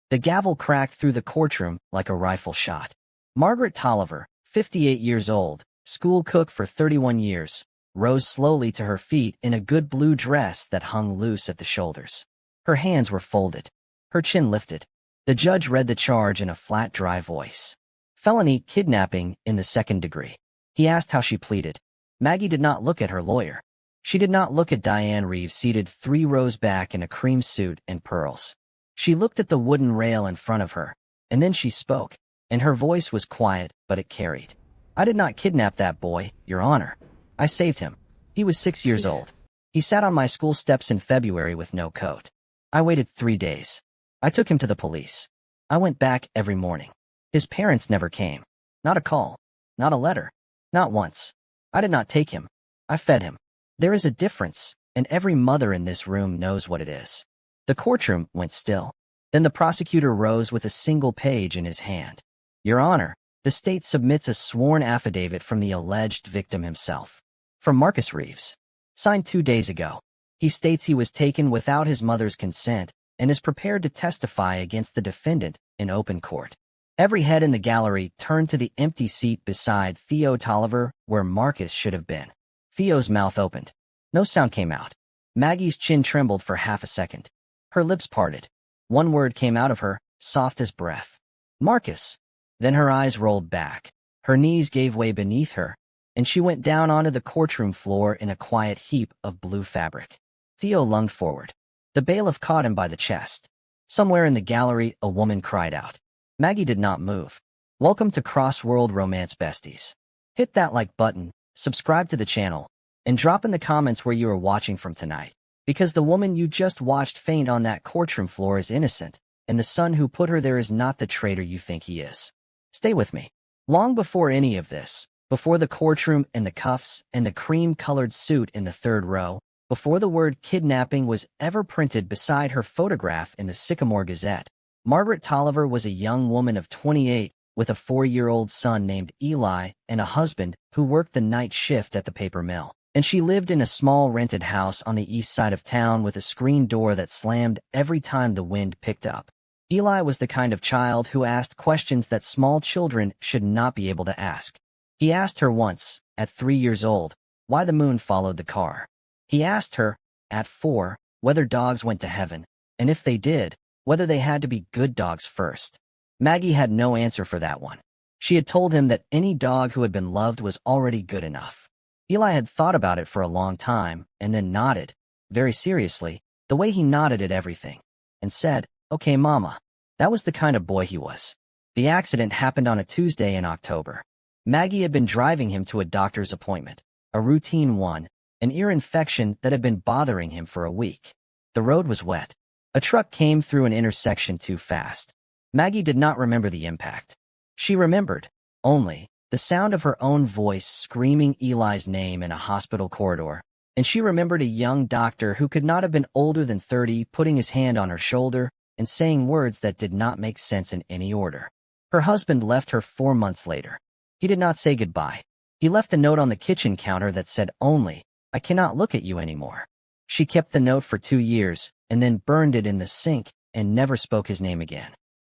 The gavel cracked through the courtroom like a rifle shot. Margaret Tolliver, 58 years old, school cook for 31 years, rose slowly to her feet in a good blue dress that hung loose at the shoulders. Her hands were folded, her chin lifted. The judge read the charge in a flat, dry voice. Felony kidnapping in the second degree. He asked how she pleaded. Maggie did not look at her lawyer. She did not look at Diane Reeves seated 3 rows back in a cream suit and pearls. She looked at the wooden rail in front of her, and then she spoke, and her voice was quiet, but it carried. I did not kidnap that boy, Your Honor. I saved him. He was 6 years old. He sat on my school steps in February with no coat. I waited 3 days. I took him to the police. I went back every morning. His parents never came. Not a call. Not a letter. Not once. I did not take him. I fed him. There is a difference, and every mother in this room knows what it is. The courtroom went still. Then the prosecutor rose with a single page in his hand. Your Honor, the state submits a sworn affidavit from the alleged victim himself. From Marcus Reeves. Signed 2 days ago. He states he was taken without his mother's consent and is prepared to testify against the defendant in open court. Every head in the gallery turned to the empty seat beside Theo Tolliver where Marcus should have been. Theo's mouth opened. No sound came out. Maggie's chin trembled for half a second. Her lips parted. One word came out of her, soft as breath. Marcus. Then her eyes rolled back. Her knees gave way beneath her, and she went down onto the courtroom floor in a quiet heap of blue fabric. Theo lunged forward. The bailiff caught him by the chest. Somewhere in the gallery, a woman cried out. Maggie did not move. Welcome to Cross-World Romance Besties. Hit that like button, subscribe to the channel, and drop in the comments where you are watching from tonight. Because the woman you just watched faint on that courtroom floor is innocent, and the son who put her there is not the traitor you think he is. Stay with me. Long before any of this, before the courtroom and the cuffs and the cream-colored suit in the 3rd row, before the word kidnapping was ever printed beside her photograph in the Sycamore Gazette, Margaret Tolliver was a young woman of 28 with a 4-year-old son named Eli and a husband who worked the night shift at the paper mill. And she lived in a small rented house on the east side of town with a screen door that slammed every time the wind picked up. Eli was the kind of child who asked questions that small children should not be able to ask. He asked her once, at 3 years old, why the moon followed the car. He asked her, at 4, whether dogs went to heaven, and if they did, whether they had to be good dogs first. Maggie had no answer for that one. She had told him that any dog who had been loved was already good enough. Eli had thought about it for a long time and then nodded, very seriously, the way he nodded at everything, and said, Okay, Mama. That was the kind of boy he was. The accident happened on a Tuesday in October. Maggie had been driving him to a doctor's appointment, a routine one, an ear infection that had been bothering him for a week. The road was wet. A truck came through an intersection too fast. Maggie did not remember the impact. She remembered, only, the sound of her own voice screaming Eli's name in a hospital corridor, and she remembered a young doctor who could not have been older than 30 putting his hand on her shoulder and saying words that did not make sense in any order. Her husband left her 4 months later. He did not say goodbye. He left a note on the kitchen counter that said only, I cannot look at you anymore. She kept the note for 2 years and then burned it in the sink and never spoke his name again.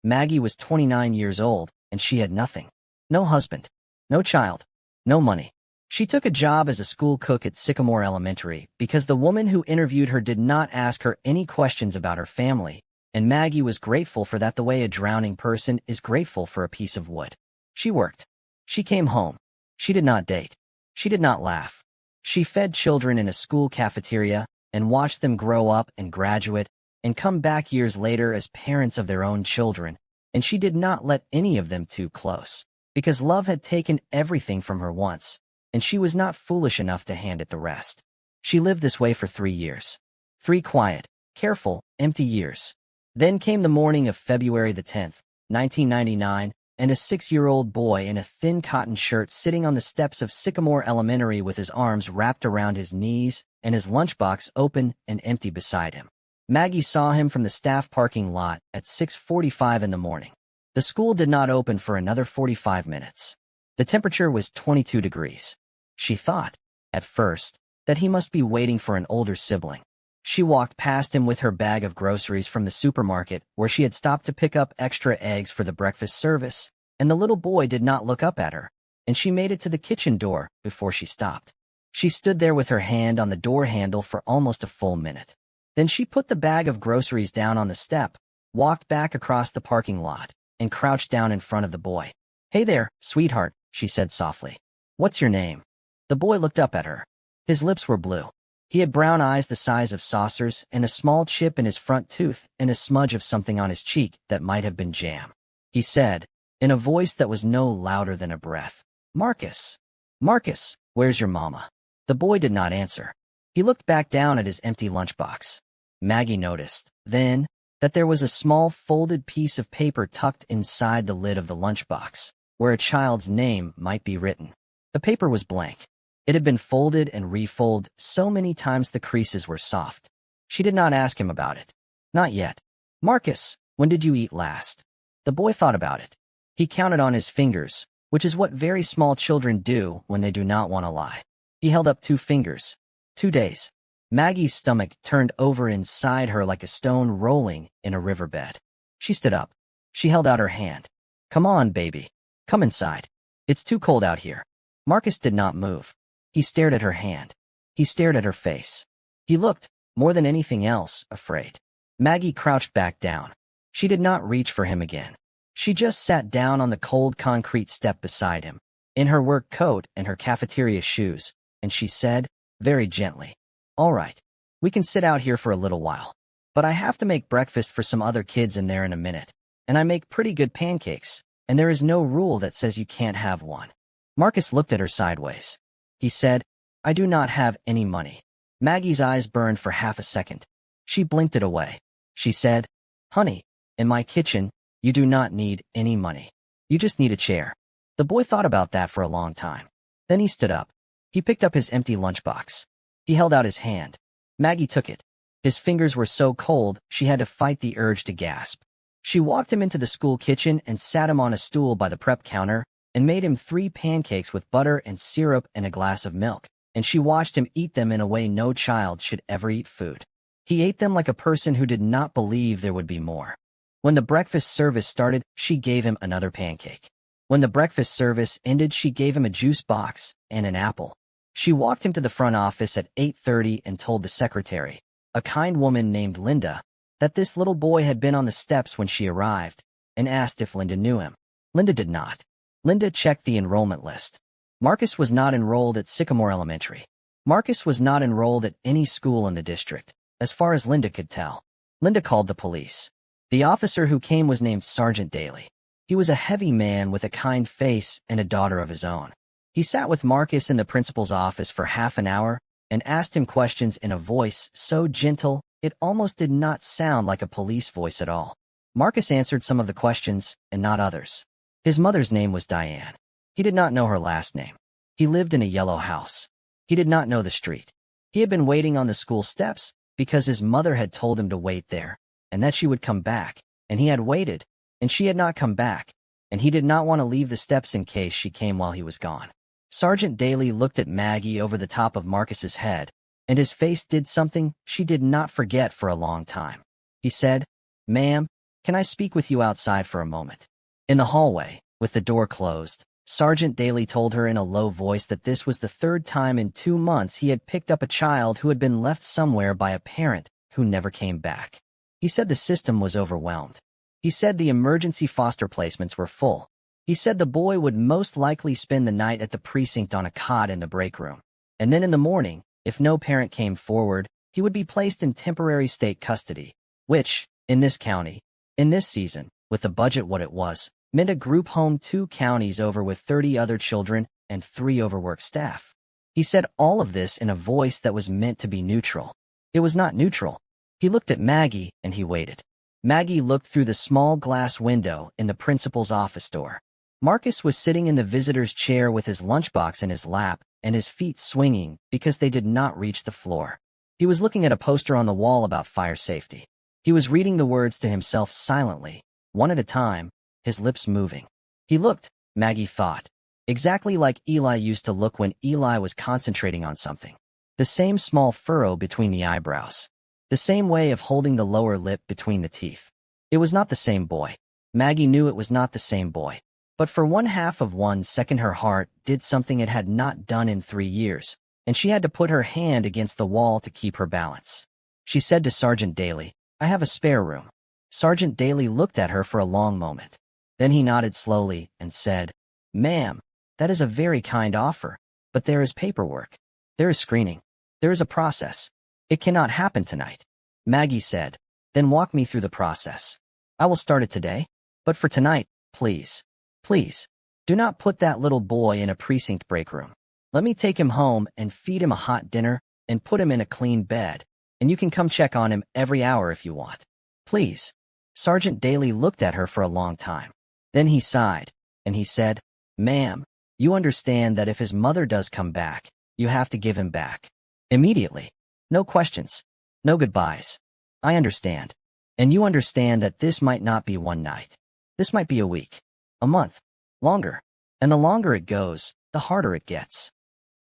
Maggie was 29 years old and she had nothing. No husband. No child. No money. She took a job as a school cook at Sycamore Elementary because the woman who interviewed her did not ask her any questions about her family, and Maggie was grateful for that the way a drowning person is grateful for a piece of wood. She worked. She came home. She did not date. She did not laugh. She fed children in a school cafeteria and watched them grow up and graduate and come back years later as parents of their own children, and she did not let any of them too close. Because love had taken everything from her once, and she was not foolish enough to hand it the rest. She lived this way for 3 years. 3 quiet, careful, empty years. Then came the morning of February the 10th, 1999, and a 6-year-old boy in a thin cotton shirt sitting on the steps of Sycamore Elementary with his arms wrapped around his knees and his lunchbox open and empty beside him. Maggie saw him from the staff parking lot at 6:45 in the morning. The school did not open for another 45 minutes. The temperature was 22 degrees. She thought, at first, that he must be waiting for an older sibling. She walked past him with her bag of groceries from the supermarket where she had stopped to pick up extra eggs for the breakfast service, and the little boy did not look up at her, and she made it to the kitchen door before she stopped. She stood there with her hand on the door handle for almost a full minute. Then she put the bag of groceries down on the step, walked back across the parking lot, and crouched down in front of the boy. "Hey there, sweetheart," she said softly. "What's your name?" The boy looked up at her. His lips were blue. He had brown eyes the size of saucers and a small chip in his front tooth and a smudge of something on his cheek that might have been jam. He said, in a voice that was no louder than a breath, "Marcus. Marcus, where's your mama?" The boy did not answer. He looked back down at his empty lunchbox. Maggie noticed, then, that there was a small folded piece of paper tucked inside the lid of the lunchbox, where a child's name might be written. The paper was blank. It had been folded and refolded so many times the creases were soft. She did not ask him about it. Not yet. "Marcus, when did you eat last?" The boy thought about it. He counted on his fingers, which is what very small children do when they do not want to lie. He held up 2 fingers. 2 days. Maggie's stomach turned over inside her like a stone rolling in a riverbed. She stood up. She held out her hand. "Come on, baby. Come inside. It's too cold out here." Marcus did not move. He stared at her hand. He stared at her face. He looked, more than anything else, afraid. Maggie crouched back down. She did not reach for him again. She just sat down on the cold concrete step beside him, in her work coat and her cafeteria shoes, and she said, very gently, "All right, we can sit out here for a little while. But I have to make breakfast for some other kids in there in a minute, and I make pretty good pancakes, and there is no rule that says you can't have one." Marcus looked at her sideways. He said, "I do not have any money." Maggie's eyes burned for half a second. She blinked it away. She said, "Honey, in my kitchen, you do not need any money. You just need a chair." The boy thought about that for a long time. Then he stood up. He picked up his empty lunchbox. He held out his hand. Maggie took it. His fingers were so cold, she had to fight the urge to gasp. She walked him into the school kitchen and sat him on a stool by the prep counter and made him 3 pancakes with butter and syrup and a glass of milk, and she watched him eat them in a way no child should ever eat food. He ate them like a person who did not believe there would be more. When the breakfast service started, she gave him another pancake. When the breakfast service ended, she gave him a juice box and an apple. She walked him to the front office at 8:30 and told the secretary, a kind woman named Linda, that this little boy had been on the steps when she arrived, and asked if Linda knew him. Linda did not. Linda checked the enrollment list. Marcus was not enrolled at Sycamore Elementary. Marcus was not enrolled at any school in the district, as far as Linda could tell. Linda called the police. The officer who came was named Sergeant Daly. He was a heavy man with a kind face and a daughter of his own. He sat with Marcus in the principal's office for half an hour and asked him questions in a voice so gentle it almost did not sound like a police voice at all. Marcus answered some of the questions and not others. His mother's name was Diane. He did not know her last name. He lived in a yellow house. He did not know the street. He had been waiting on the school steps because his mother had told him to wait there, and that she would come back, and he had waited, and she had not come back, and he did not want to leave the steps in case she came while he was gone. Sergeant Daly looked at Maggie over the top of Marcus's head, and his face did something she did not forget for a long time. He said, "Ma'am, can I speak with you outside for a moment?" In the hallway, with the door closed, Sergeant Daly told her in a low voice that this was the 3rd time in 2 months he had picked up a child who had been left somewhere by a parent who never came back. He said the system was overwhelmed. He said the emergency foster placements were full. He said the boy would most likely spend the night at the precinct on a cot in the break room. And then in the morning, if no parent came forward, he would be placed in temporary state custody, which, in this county, in this season, with the budget what it was, meant a group home 2 counties over with 30 other children and 3 overworked staff. He said all of this in a voice that was meant to be neutral. It was not neutral. He looked at Maggie and he waited. Maggie looked through the small glass window in the principal's office door. Marcus was sitting in the visitor's chair with his lunchbox in his lap and his feet swinging because they did not reach the floor. He was looking at a poster on the wall about fire safety. He was reading the words to himself silently, one at a time, his lips moving. He looked, Maggie thought, exactly like Eli used to look when Eli was concentrating on something. The same small furrow between the eyebrows. The same way of holding the lower lip between the teeth. It was not the same boy. Maggie knew it was not the same boy. But for 1/2 of 1 second her heart did something it had not done in 3 years, and she had to put her hand against the wall to keep her balance. She said to Sergeant Daly, "I have a spare room." Sergeant Daly looked at her for a long moment. Then he nodded slowly and said, "Ma'am, that is a very kind offer, but there is paperwork. There is screening. There is a process. It cannot happen tonight." Maggie said, "Then walk me through the process. I will start it today, but for tonight, please, please, do not put that little boy in a precinct break room. Let me take him home and feed him a hot dinner and put him in a clean bed, and you can come check on him every hour if you want. Please." Sergeant Daly looked at her for a long time. Then he sighed, and he said, "Ma'am, you understand that if his mother does come back, you have to give him back. Immediately. No questions. No goodbyes. I understand. And you understand that this might not be one night. This might be a week, a month, longer. And the longer it goes, the harder it gets.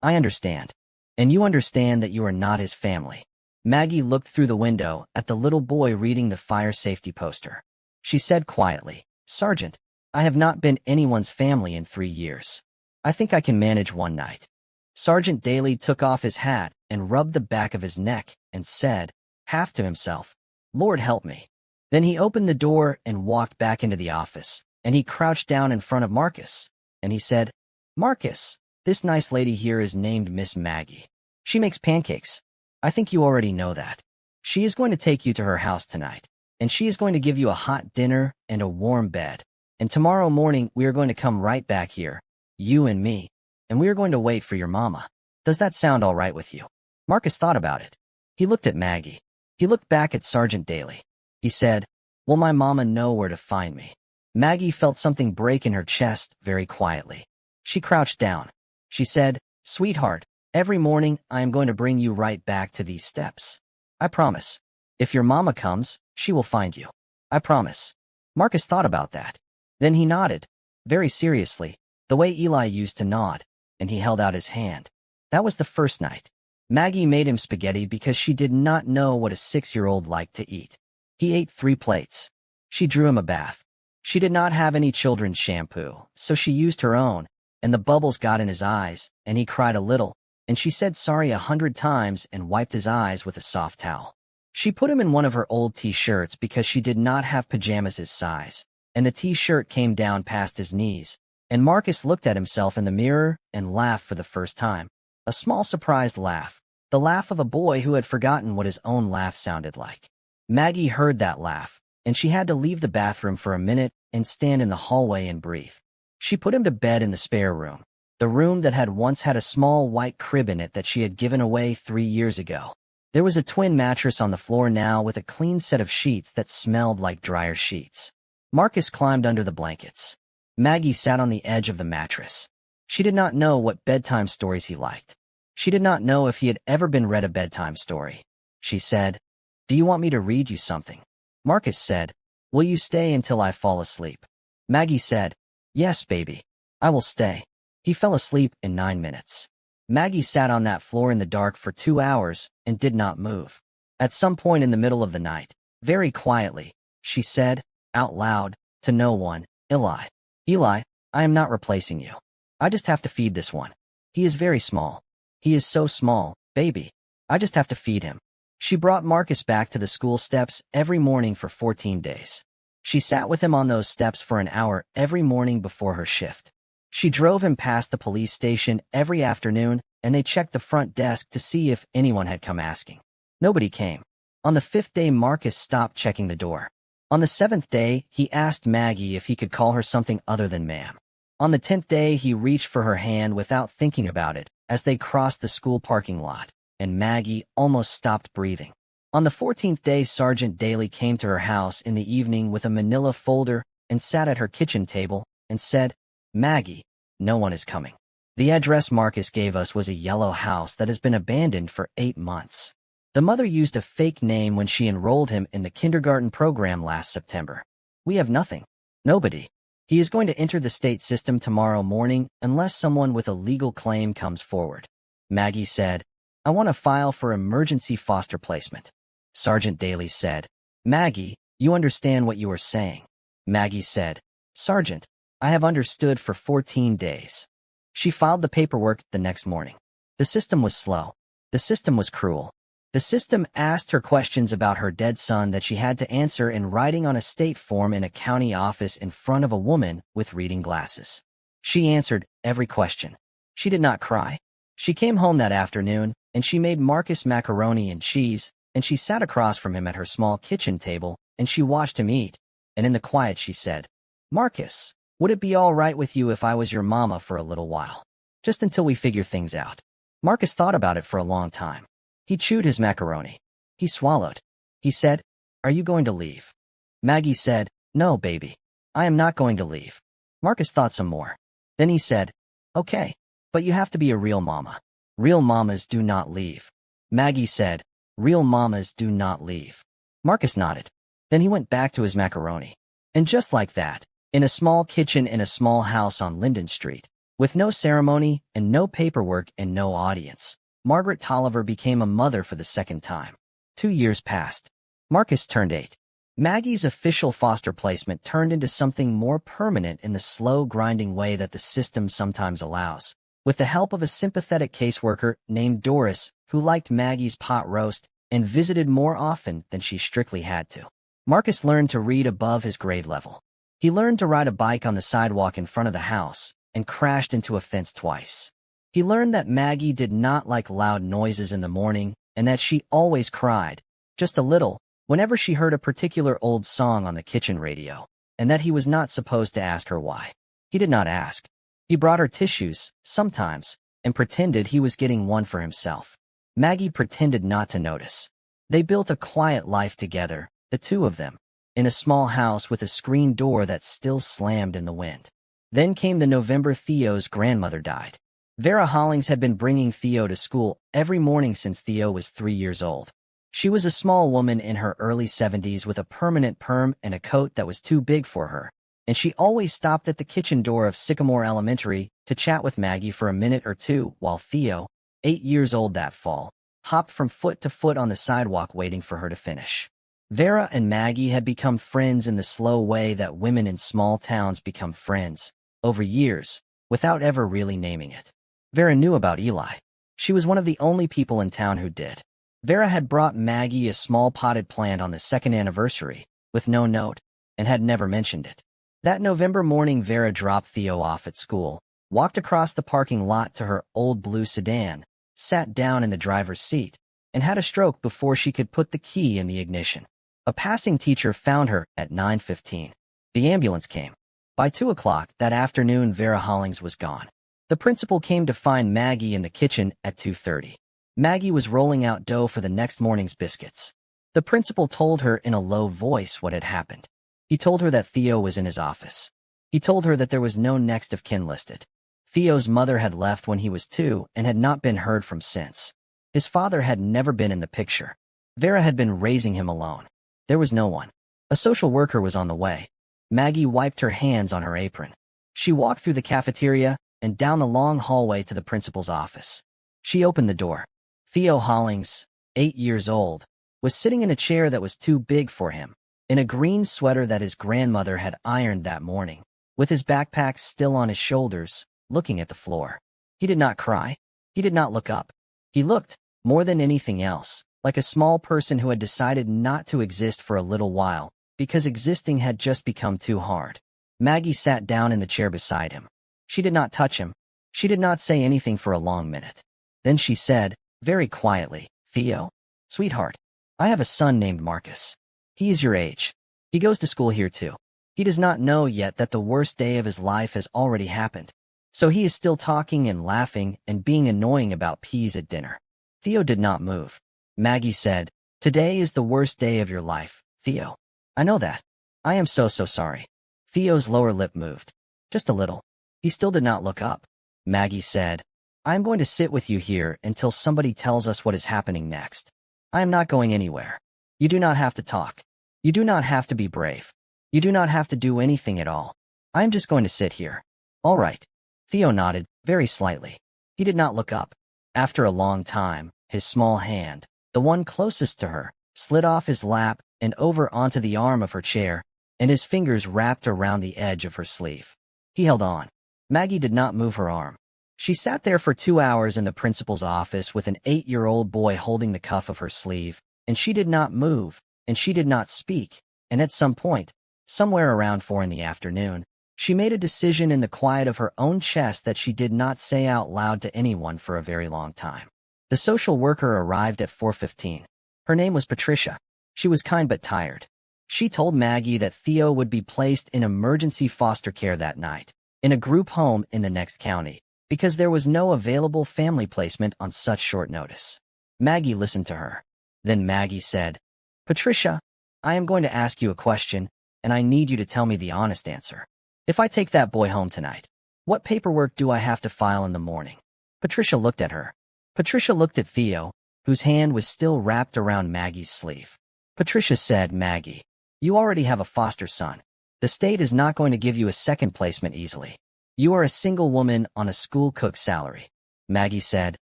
I understand. And you understand that you are not his family." Maggie looked through the window at the little boy reading the fire safety poster. She said quietly, "Sergeant, I have not been anyone's family in 3 years. I think I can manage one night." Sergeant Daly took off his hat and rubbed the back of his neck and said, half to himself, "Lord help me." Then he opened the door and walked back into the office, and he crouched down in front of Marcus, and he said, "Marcus, this nice lady here is named Miss Maggie. She makes pancakes. I think you already know that. She is going to take you to her house tonight, and she is going to give you a hot dinner and a warm bed. And tomorrow morning we are going to come right back here, you and me, and we are going to wait for your mama. Does that sound all right with you?" Marcus thought about it. He looked at Maggie. He looked back at Sergeant Daly. He said, "Will my mama know where to find me?" Maggie felt something break in her chest very quietly. She crouched down. She said, "Sweetheart, every morning I am going to bring you right back to these steps. I promise. If your mama comes, she will find you. I promise." Marcus thought about that. Then he nodded, very seriously, the way Eli used to nod, and he held out his hand. That was the first night. Maggie made him spaghetti because she did not know what a 6-year-old liked to eat. He ate 3 plates. She drew him a bath. She did not have any children's shampoo, so she used her own, and the bubbles got in his eyes, and he cried a little, and she said sorry 100 times and wiped his eyes with a soft towel. She put him in one of her old t-shirts because she did not have pajamas his size, and the t-shirt came down past his knees, and Marcus looked at himself in the mirror and laughed for the first time. A small surprised laugh, the laugh of a boy who had forgotten what his own laugh sounded like. Maggie heard that laugh, and she had to leave the bathroom for a minute and stand in the hallway and breathe. She put him to bed in the spare room, the room that had once had a small white crib in it that she had given away 3 years ago. There was a twin mattress on the floor now with a clean set of sheets that smelled like dryer sheets. Marcus climbed under the blankets. Maggie sat on the edge of the mattress. She did not know what bedtime stories he liked. She did not know if he had ever been read a bedtime story. She said, "Do you want me to read you something?" Marcus said, "Will you stay until I fall asleep?" Maggie said, "Yes, baby. I will stay." He fell asleep in 9 minutes. Maggie sat on that floor in the dark for 2 hours and did not move. At some point in the middle of the night, very quietly, she said, out loud, to no one, "Eli. Eli, I am not replacing you. I just have to feed this one. He is very small. He is so small, baby. I just have to feed him." She brought Marcus back to the school steps every morning for 14 days. She sat with him on those steps for an hour every morning before her shift. She drove him past the police station every afternoon, and they checked the front desk to see if anyone had come asking. Nobody came. On the 5th day, Marcus stopped checking the door. On the 7th day, he asked Maggie if he could call her something other than ma'am. On the 10th day, he reached for her hand without thinking about it as they crossed the school parking lot, and Maggie almost stopped breathing. On the 14th day, Sergeant Daly came to her house in the evening with a manila folder and sat at her kitchen table and said, "Maggie, no one is coming. The address Marcus gave us was a yellow house that has been abandoned for 8 months. The mother used a fake name when she enrolled him in the kindergarten program last September. We have nothing. Nobody. He is going to enter the state system tomorrow morning unless someone with a legal claim comes forward." Maggie said, "I want to file for emergency foster placement." Sergeant Daly said. Maggie, you understand what you are saying. Maggie said, Sergeant, I have understood for 14 days. She filed the paperwork the next morning. The system was slow. The system was cruel. The system asked her questions about her dead son that she had to answer in writing on a state form in a county office in front of a woman with reading glasses. She answered every question. She did not cry. She came home that afternoon, and she made Marcus macaroni and cheese, and she sat across from him at her small kitchen table, and she watched him eat, and in the quiet she said, Marcus, would it be all right with you if I was your mama for a little while? Just until we figure things out. Marcus thought about it for a long time. He chewed his macaroni. He swallowed. He said, Are you going to leave? Maggie said, No, baby. I am not going to leave. Marcus thought some more. Then he said, Okay, but you have to be a real mama. Real mamas do not leave. Maggie said, Real mamas do not leave. Marcus nodded. Then he went back to his macaroni. And just like that, in a small kitchen in a small house on Linden Street, with no ceremony and no paperwork and no audience, Margaret Tolliver became a mother for the second time. 2 years passed. Marcus turned 8. Maggie's official foster placement turned into something more permanent in the slow, grinding way that the system sometimes allows, with the help of a sympathetic caseworker named Doris who liked Maggie's pot roast and visited more often than she strictly had to. Marcus learned to read above his grade level. He learned to ride a bike on the sidewalk in front of the house and crashed into a fence twice. He learned that Maggie did not like loud noises in the morning and that she always cried, just a little, whenever she heard a particular old song on the kitchen radio, and that he was not supposed to ask her why. He did not ask. He brought her tissues, sometimes, and pretended he was getting one for himself. Maggie pretended not to notice. They built a quiet life together, the two of them, in a small house with a screen door that still slammed in the wind. Then came the November Theo's grandmother died. Vera Hollings had been bringing Theo to school every morning since Theo was 3 years old. She was a small woman in her early 70s with a permanent perm and a coat that was too big for her, and she always stopped at the kitchen door of Sycamore Elementary to chat with Maggie for a minute or two while Theo, 8 years old that fall, hopped from foot to foot on the sidewalk waiting for her to finish. Vera and Maggie had become friends in the slow way that women in small towns become friends, over years, without ever really naming it. Vera knew about Eli. She was one of the only people in town who did. Vera had brought Maggie a small potted plant on the second anniversary, with no note, and had never mentioned it. That November morning Vera dropped Theo off at school, walked across the parking lot to her old blue sedan, sat down in the driver's seat, and had a stroke before she could put the key in the ignition. A passing teacher found her at 9:15. The ambulance came. By 2 o'clock that afternoon Vera Hollings was gone. The principal came to find Maggie in the kitchen at 2:30. Maggie was rolling out dough for the next morning's biscuits. The principal told her in a low voice what had happened. He told her that Theo was in his office. He told her that there was no next of kin listed. Theo's mother had left when he was 2 and had not been heard from since. His father had never been in the picture. Vera had been raising him alone. There was no one. A social worker was on the way. Maggie wiped her hands on her apron. She walked through the cafeteria and down the long hallway to the principal's office. She opened the door. Theo Hollings, 8 years old, was sitting in a chair that was too big for him, in a green sweater that his grandmother had ironed that morning, with his backpack still on his shoulders, looking at the floor. He did not cry. He did not look up. He looked, more than anything else, like a small person who had decided not to exist for a little while, because existing had just become too hard. Maggie sat down in the chair beside him. She did not touch him. She did not say anything for a long minute. Then she said, very quietly, Theo, sweetheart, I have a son named Marcus. He is your age. He goes to school here too. He does not know yet that the worst day of his life has already happened. So he is still talking and laughing and being annoying about peas at dinner. Theo did not move. Maggie said, Today is the worst day of your life, Theo. I know that. I am so sorry. Theo's lower lip moved. Just a little. He still did not look up. Maggie said, I am going to sit with you here until somebody tells us what is happening next. I am not going anywhere. You do not have to talk. You do not have to be brave. You do not have to do anything at all. I am just going to sit here. All right. Theo nodded, very slightly. He did not look up. After a long time, his small hand, the one closest to her, slid off his lap and over onto the arm of her chair, and his fingers wrapped around the edge of her sleeve. He held on. Maggie did not move her arm. She sat there for 2 hours in the principal's office with an 8-year-old boy holding the cuff of her sleeve, and she did not move, and she did not speak, and at some point, somewhere around 4 in the afternoon, she made a decision in the quiet of her own chest that she did not say out loud to anyone for a very long time. The social worker arrived at 4:15. Her name was Patricia. She was kind but tired. She told Maggie that Theo would be placed in emergency foster care that night, in a group home in the next county, because there was no available family placement on such short notice. Maggie listened to her. Then Maggie said, "Patricia, I am going to ask you a question, and I need you to tell me the honest answer. If I take that boy home tonight, what paperwork do I have to file in the morning?" Patricia looked at her. Patricia looked at Theo, whose hand was still wrapped around Maggie's sleeve. Patricia said, "Maggie, you already have a foster son. The state is not going to give you a second placement easily. You are a single woman on a school cook's salary." Maggie said,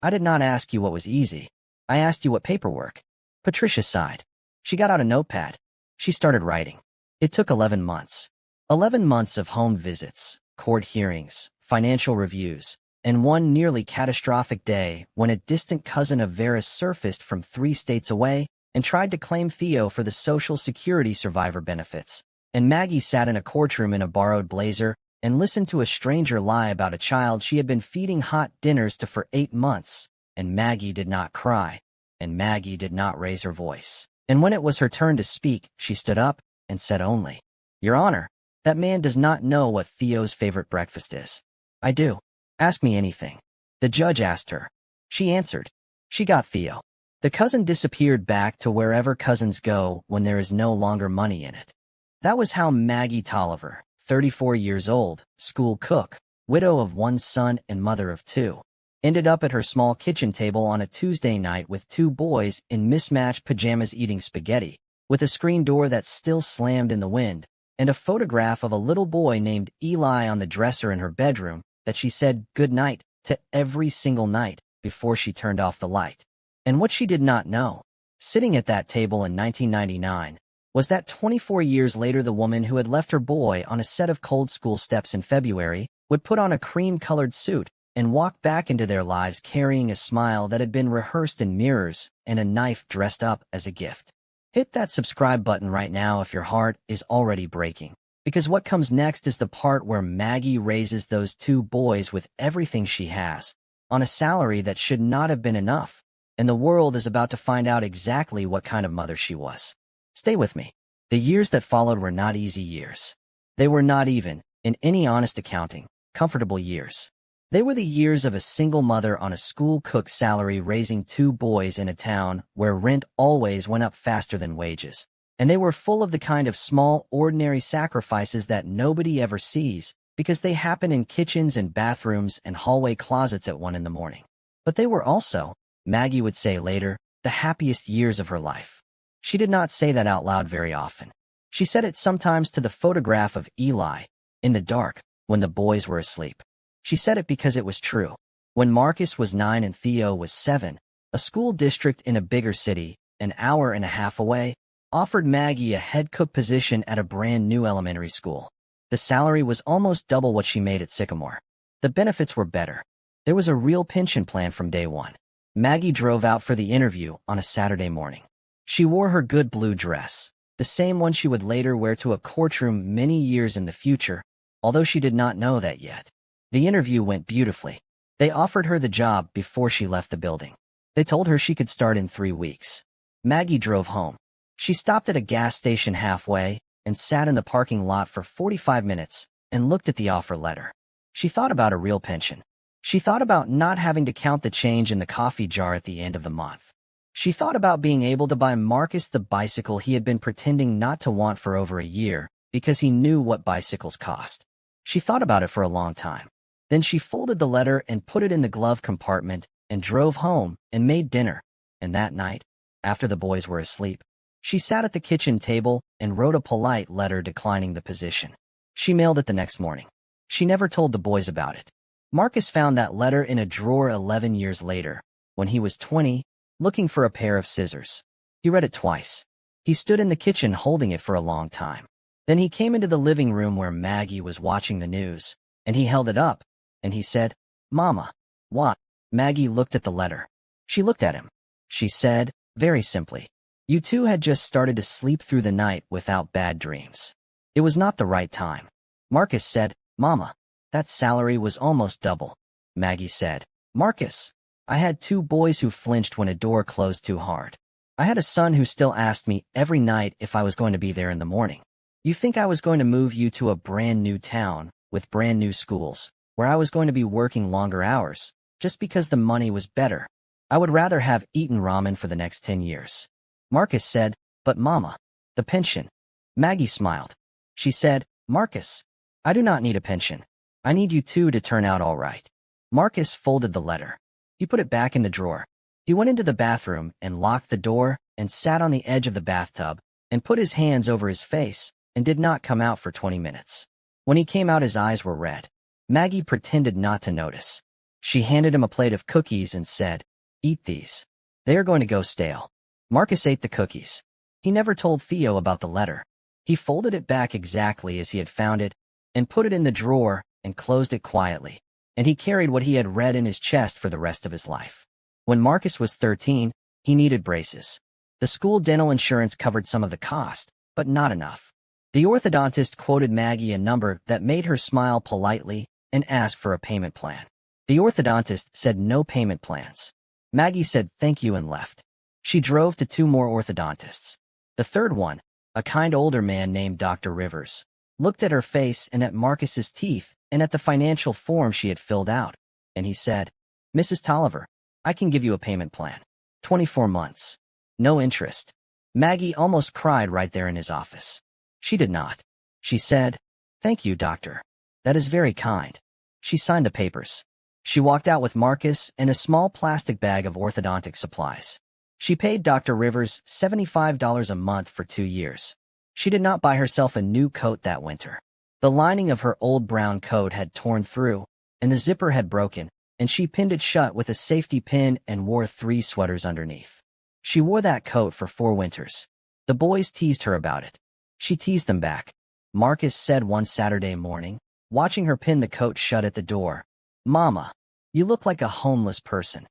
"I did not ask you what was easy. I asked you what paperwork." Patricia sighed. She got out a notepad. She started writing. It took 11 months. 11 months of home visits, court hearings, financial reviews, and one nearly catastrophic day when a distant cousin of Vera's surfaced from 3 states away and tried to claim Theo for the Social Security survivor benefits. And Maggie sat in a courtroom in a borrowed blazer and listened to a stranger lie about a child she had been feeding hot dinners to for 8 months. And Maggie did not cry, and Maggie did not raise her voice. And when it was her turn to speak, she stood up and said only, "Your Honor, that man does not know what Theo's favorite breakfast is." "I do. Ask me anything." The judge asked her. She answered. She got Theo. The cousin disappeared back to wherever cousins go when there is no longer money in it. That was how Maggie Tolliver, 34 years old, school cook, widow of 1 son and mother of 2, ended up at her small kitchen table on a Tuesday night with 2 boys in mismatched pajamas eating spaghetti, with a screen door that still slammed in the wind, and a photograph of a little boy named Eli on the dresser in her bedroom that she said good night to every single night before she turned off the light. And what she did not know, sitting at that table in 1999, was that 24 years later the woman who had left her boy on a set of cold school steps in February would put on a cream-colored suit and walk back into their lives carrying a smile that had been rehearsed in mirrors and a knife dressed up as a gift. Hit that subscribe button right now if your heart is already breaking, because what comes next is the part where Maggie raises those 2 boys with everything she has, on a salary that should not have been enough, and the world is about to find out exactly what kind of mother she was. Stay with me. The years that followed were not easy years. They were not even, in any honest accounting, comfortable years. They were the years of a single mother on a school cook salary raising 2 boys in a town where rent always went up faster than wages. And they were full of the kind of small, ordinary sacrifices that nobody ever sees because they happen in kitchens and bathrooms and hallway closets at 1 in the morning. But they were also, Maggie would say later, the happiest years of her life. She did not say that out loud very often. She said it sometimes to the photograph of Eli, in the dark, when the boys were asleep. She said it because it was true. When Marcus was 9 and Theo was 7, a school district in a bigger city, an hour and a half away, offered Maggie a head cook position at a brand new elementary school. The salary was almost double what she made at Sycamore. The benefits were better. There was a real pension plan from day one. Maggie drove out for the interview on a Saturday morning. She wore her good blue dress, the same one she would later wear to a courtroom many years in the future, although she did not know that yet. The interview went beautifully. They offered her the job before she left the building. They told her she could start in 3 weeks. Maggie drove home. She stopped at a gas station halfway and sat in the parking lot for 45 minutes and looked at the offer letter. She thought about a real pension. She thought about not having to count the change in the coffee jar at the end of the month. She thought about being able to buy Marcus the bicycle he had been pretending not to want for over a year because he knew what bicycles cost. She thought about it for a long time. Then she folded the letter and put it in the glove compartment and drove home and made dinner. And that night, after the boys were asleep, she sat at the kitchen table and wrote a polite letter declining the position. She mailed it the next morning. She never told the boys about it. Marcus found that letter in a drawer 11 years later, when he was 20, looking for a pair of scissors. He read it twice. He stood in the kitchen holding it for a long time. Then he came into the living room where Maggie was watching the news, and he held it up, and he said, "Mama." "What?" Maggie looked at the letter. She looked at him. She said, very simply, "You two had just started to sleep through the night without bad dreams. It was not the right time." Marcus said, "Mama, that salary was almost double." Maggie said, "Marcus, I had two boys who flinched when a door closed too hard. I had a son who still asked me every night if I was going to be there in the morning. You think I was going to move you to a brand new town with brand new schools, where I was going to be working longer hours, just because the money was better? I would rather have eaten ramen for the next 10 years. Marcus said, "But Mama, the pension." Maggie smiled. She said, "Marcus, I do not need a pension. I need you two to turn out all right." Marcus folded the letter. He put it back in the drawer. He went into the bathroom and locked the door and sat on the edge of the bathtub and put his hands over his face and did not come out for 20 minutes. When he came out, his eyes were red. Maggie pretended not to notice. She handed him a plate of cookies and said, "Eat these. They are going to go stale." Marcus ate the cookies. He never told Theo about the letter. He folded it back exactly as he had found it and put it in the drawer and closed it quietly, and he carried what he had read in his chest for the rest of his life. When Marcus was 13, he needed braces. The school dental insurance covered some of the cost, but not enough. The orthodontist quoted Maggie a number that made her smile politely and ask for a payment plan. The orthodontist said no payment plans. Maggie said thank you and left. She drove to two more orthodontists. The third one, a kind older man named Dr. Rivers, looked at her face and at Marcus's teeth and at the financial form she had filled out, and he said, "Mrs. Tolliver, I can give you a payment plan. 24 months. No interest." Maggie almost cried right there in his office. She did not. She said, "Thank you, doctor. That is very kind." She signed the papers. She walked out with Marcus and a small plastic bag of orthodontic supplies. She paid Dr. Rivers $75 a month for 2 years. She did not buy herself a new coat that winter. The lining of her old brown coat had torn through, and the zipper had broken, and she pinned it shut with a safety pin and wore 3 sweaters underneath. She wore that coat for 4 winters. The boys teased her about it. She teased them back. Marcus said one Saturday morning, watching her pin the coat shut at the door, "Mama, you look like a homeless person."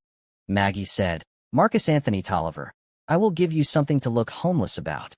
Maggie said, "Marcus Anthony Tolliver, I will give you something to look homeless about."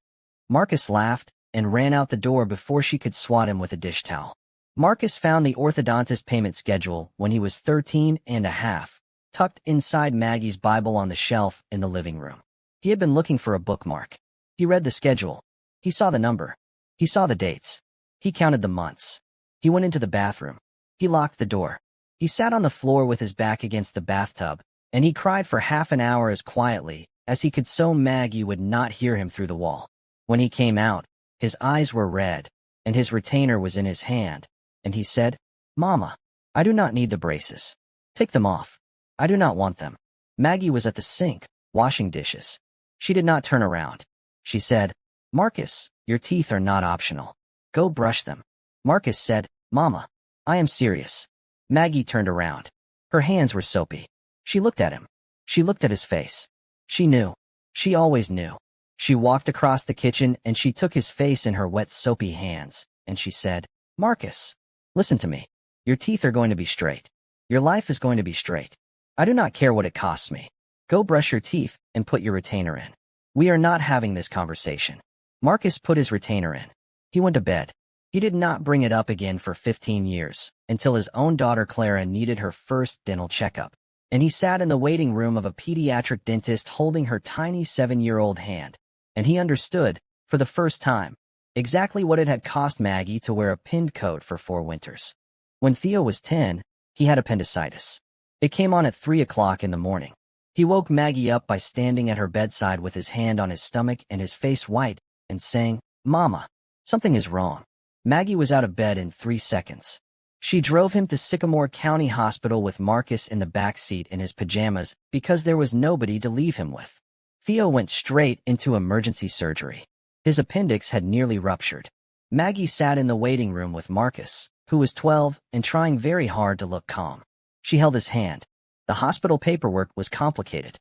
Marcus laughed and ran out the door before she could swat him with a dish towel. Marcus found the orthodontist payment schedule when he was 13 and a half, tucked inside Maggie's Bible on the shelf in the living room. He had been looking for a bookmark. He read the schedule. He saw the number. He saw the dates. He counted the months. He went into the bathroom. He locked the door. He sat on the floor with his back against the bathtub, and he cried for half an hour as quietly as he could so Maggie would not hear him through the wall. When he came out, his eyes were red, and his retainer was in his hand, and he said, "Mama, I do not need the braces. Take them off. I do not want them." Maggie was at the sink, washing dishes. She did not turn around. She said, "Marcus, your teeth are not optional. Go brush them." Marcus said, "Mama, I am serious." Maggie turned around. Her hands were soapy. She looked at him. She looked at his face. She knew. She always knew. She walked across the kitchen and she took his face in her wet, soapy hands, and she said, "Marcus, listen to me. Your teeth are going to be straight. Your life is going to be straight. I do not care what it costs me. Go brush your teeth and put your retainer in. We are not having this conversation." Marcus put his retainer in. He went to bed. He did not bring it up again for 15 years, until his own daughter Clara needed her first dental checkup, and he sat in the waiting room of a pediatric dentist holding her tiny 7-year-old hand, and he understood, for the first time, exactly what it had cost Maggie to wear a pinned coat for 4 winters. When Theo was 10, he had appendicitis. It came on at 3 o'clock in the morning. He woke Maggie up by standing at her bedside with his hand on his stomach and his face white, and saying, "Mama, something is wrong." Maggie was out of bed in 3 seconds. She drove him to Sycamore County Hospital with Marcus in the back seat in his pajamas because there was nobody to leave him with. Theo went straight into emergency surgery. His appendix had nearly ruptured. Maggie sat in the waiting room with Marcus, who was 12 and trying very hard to look calm. She held his hand. The hospital paperwork was complicated.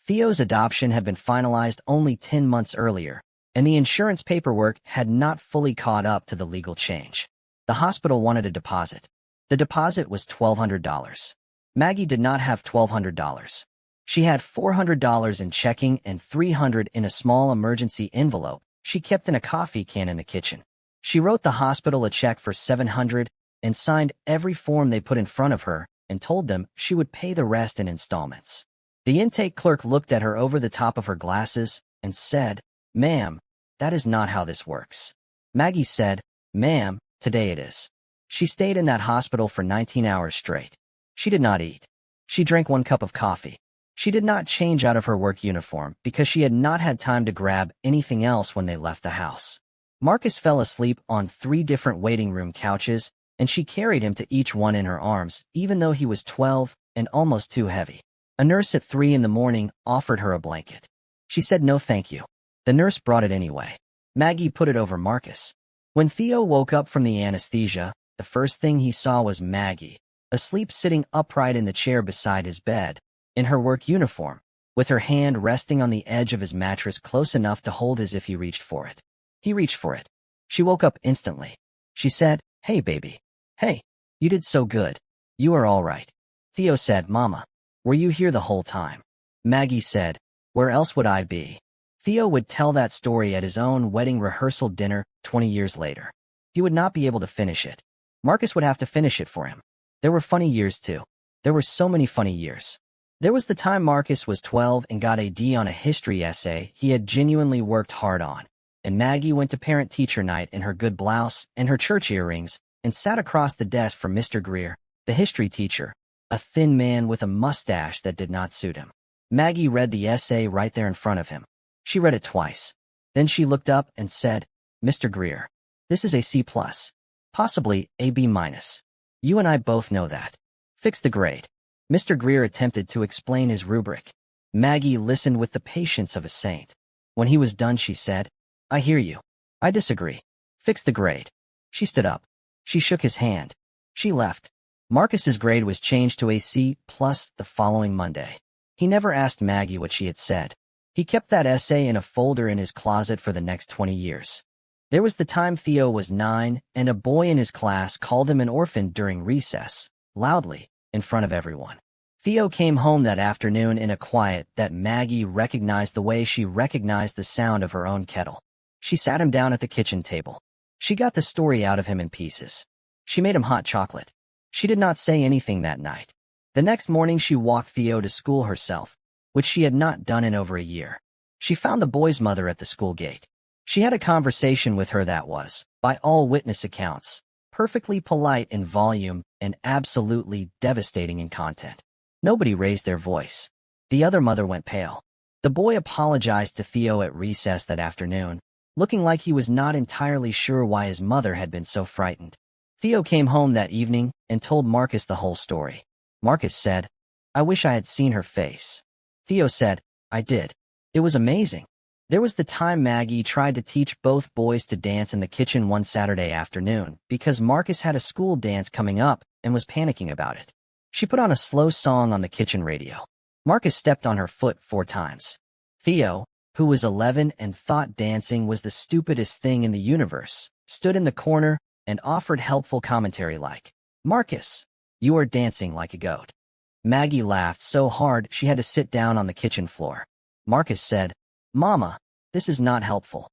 Theo's adoption had been finalized only 10 months earlier, and the insurance paperwork had not fully caught up to the legal change. The hospital wanted a deposit. The deposit was $1,200. Maggie did not have $1,200. She had $400 in checking and $300 in a small emergency envelope she kept in a coffee can in the kitchen. She wrote the hospital a check for $700 and signed every form they put in front of her and told them she would pay the rest in installments. The intake clerk looked at her over the top of her glasses and said, "Ma'am, that is not how this works." Maggie said, "Ma'am, today it is." She stayed in that hospital for 19 hours straight. She did not eat. She drank 1 cup of coffee. She did not change out of her work uniform because she had not had time to grab anything else when they left the house. Marcus fell asleep on 3 different waiting room couches, and she carried him to each one in her arms, even though he was 12 and almost too heavy. A nurse at 3 in the morning offered her a blanket. She said no thank you. The nurse brought it anyway. Maggie put it over Marcus. When Theo woke up from the anesthesia, the first thing he saw was Maggie, asleep sitting upright in the chair beside his bed, in her work uniform, with her hand resting on the edge of his mattress close enough to hold as if he reached for it. He reached for it. She woke up instantly. She said, "Hey, baby. Hey, you did so good. You are all right." Theo said, "Mama, were you here the whole time?" Maggie said, "Where else would I be?" Theo would tell that story at his own wedding rehearsal dinner 20 years later. He would not be able to finish it. Marcus would have to finish it for him. There were funny years, too. There were so many funny years. There was the time Marcus was 12 and got a D on a history essay he had genuinely worked hard on, and Maggie went to parent-teacher night in her good blouse and her church earrings and sat across the desk from Mr. Greer, the history teacher, a thin man with a mustache that did not suit him. Maggie read the essay right there in front of him. She read it twice. Then she looked up and said, "Mr. Greer, this is a C+, possibly a B-. You and I both know that. Fix the grade." Mr. Greer attempted to explain his rubric. Maggie listened with the patience of a saint. When he was done, she said, "I hear you. I disagree. Fix the grade." She stood up. She shook his hand. She left. Marcus's grade was changed to a C+ the following Monday. He never asked Maggie what she had said. He kept that essay in a folder in his closet for the next 20 years. There was the time Theo was 9 and a boy in his class called him an orphan during recess, loudly, in front of everyone. Theo came home that afternoon in a quiet that Maggie recognized the way she recognized the sound of her own kettle. She sat him down at the kitchen table. She got the story out of him in pieces. She made him hot chocolate. She did not say anything that night. The next morning she walked Theo to school herself, which she had not done in over a year. She found the boy's mother at the school gate. She had a conversation with her that was, by all witness accounts, perfectly polite in volume and absolutely devastating in content. Nobody raised their voice. The other mother went pale. The boy apologized to Theo at recess that afternoon, looking like he was not entirely sure why his mother had been so frightened. Theo came home that evening and told Marcus the whole story. Marcus said, "I wish I had seen her face." Theo said, "I did. It was amazing." There was the time Maggie tried to teach both boys to dance in the kitchen one Saturday afternoon because Marcus had a school dance coming up and was panicking about it. She put on a slow song on the kitchen radio. Marcus stepped on her foot 4 times. Theo, who was 11 and thought dancing was the stupidest thing in the universe, stood in the corner and offered helpful commentary like, "Marcus, you are dancing like a goat." Maggie laughed so hard she had to sit down on the kitchen floor. Marcus said, "Mama, this is not helpful."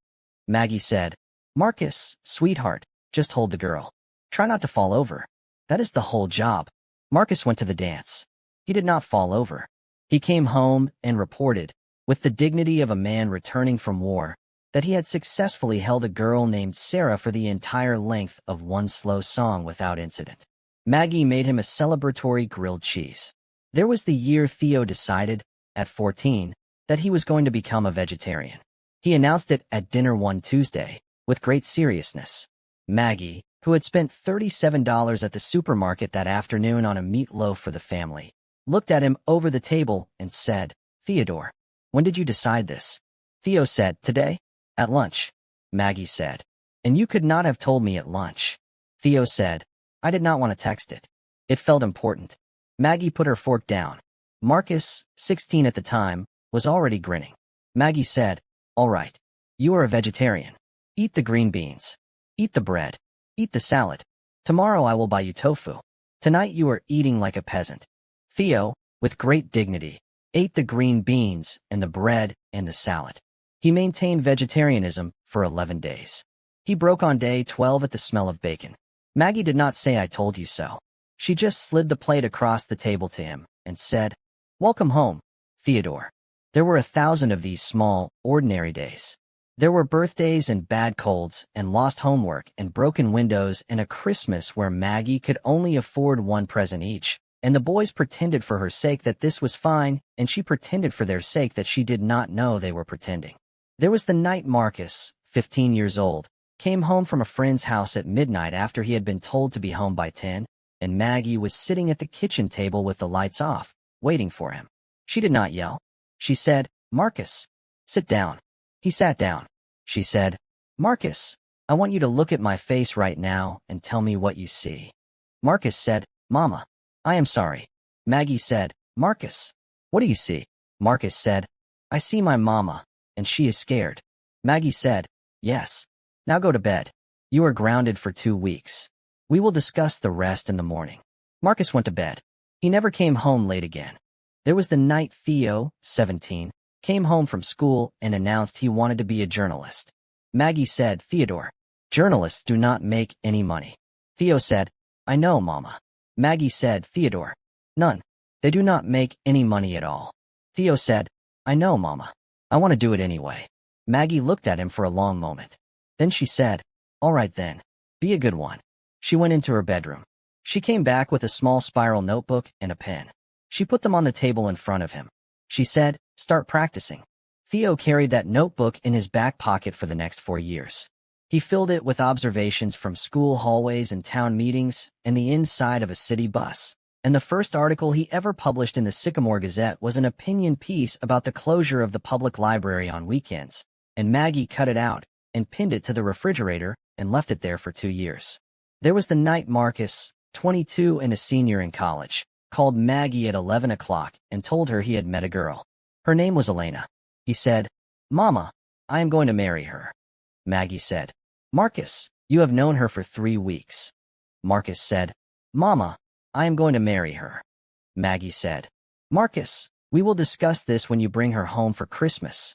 Maggie said, "Marcus, sweetheart, just hold the girl. Try not to fall over. That is the whole job." Marcus went to the dance. He did not fall over. He came home and reported, with the dignity of a man returning from war, that he had successfully held a girl named Sarah for the entire length of one slow song without incident. Maggie made him a celebratory grilled cheese. There was the year Theo decided, at 14, that he was going to become a vegetarian. He announced it at dinner one Tuesday, with great seriousness. Maggie, who had spent $37 at the supermarket that afternoon on a meatloaf for the family, looked at him over the table and said, "Theodore, when did you decide this?" Theo said, "Today, at lunch." Maggie said, "And you could not have told me at lunch." Theo said, "I did not want to text it. It felt important." Maggie put her fork down. Marcus, 16 at the time, was already grinning. Maggie said, "All right. You are a vegetarian. Eat the green beans. Eat the bread. Eat the salad. Tomorrow I will buy you tofu. Tonight you are eating like a peasant." Theo, with great dignity, ate the green beans and the bread and the salad. He maintained vegetarianism for 11 days. He broke on day 12 at the smell of bacon. Maggie did not say "I told you so." She just slid the plate across the table to him and said, "Welcome home, Theodore." There were 1,000 of these small, ordinary days. There were birthdays and bad colds and lost homework and broken windows and a Christmas where Maggie could only afford one present each, and the boys pretended for her sake that this was fine, and she pretended for their sake that she did not know they were pretending. There was the night Marcus, 15 years old, came home from a friend's house at midnight after he had been told to be home by 10, and Maggie was sitting at the kitchen table with the lights off, waiting for him. She did not yell. She said, "Marcus, sit down." He sat down. She said, "Marcus, I want you to look at my face right now and tell me what you see." Marcus said, "Mama, I am sorry." Maggie said, "Marcus, what do you see?" Marcus said, "I see my mama, and she is scared." Maggie said, "Yes. Now go to bed. You are grounded for 2 weeks. We will discuss the rest in the morning." Marcus went to bed. He never came home late again. There was the night Theo, 17, came home from school and announced he wanted to be a journalist. Maggie said, "Theodore, journalists do not make any money." Theo said, "I know, Mama." Maggie said, "Theodore, none. They do not make any money at all." Theo said, "I know, Mama. I want to do it anyway." Maggie looked at him for a long moment. Then she said, "All right then. Be a good one." She went into her bedroom. She came back with a small spiral notebook and a pen. She put them on the table in front of him. She said, "Start practicing." Theo carried that notebook in his back pocket for the next 4 years. He filled it with observations from school hallways and town meetings and the inside of a city bus. And the first article he ever published in the Sycamore Gazette was an opinion piece about the closure of the public library on weekends, and Maggie cut it out and pinned it to the refrigerator and left it there for 2 years. There was the night Marcus, 22 and a senior in college, called Maggie at 11 o'clock and told her he had met a girl. Her name was Elena. He said, "Mama, I am going to marry her." Maggie said, "Marcus, you have known her for 3 weeks." Marcus said, "Mama, I am going to marry her." Maggie said, "Marcus, we will discuss this when you bring her home for Christmas."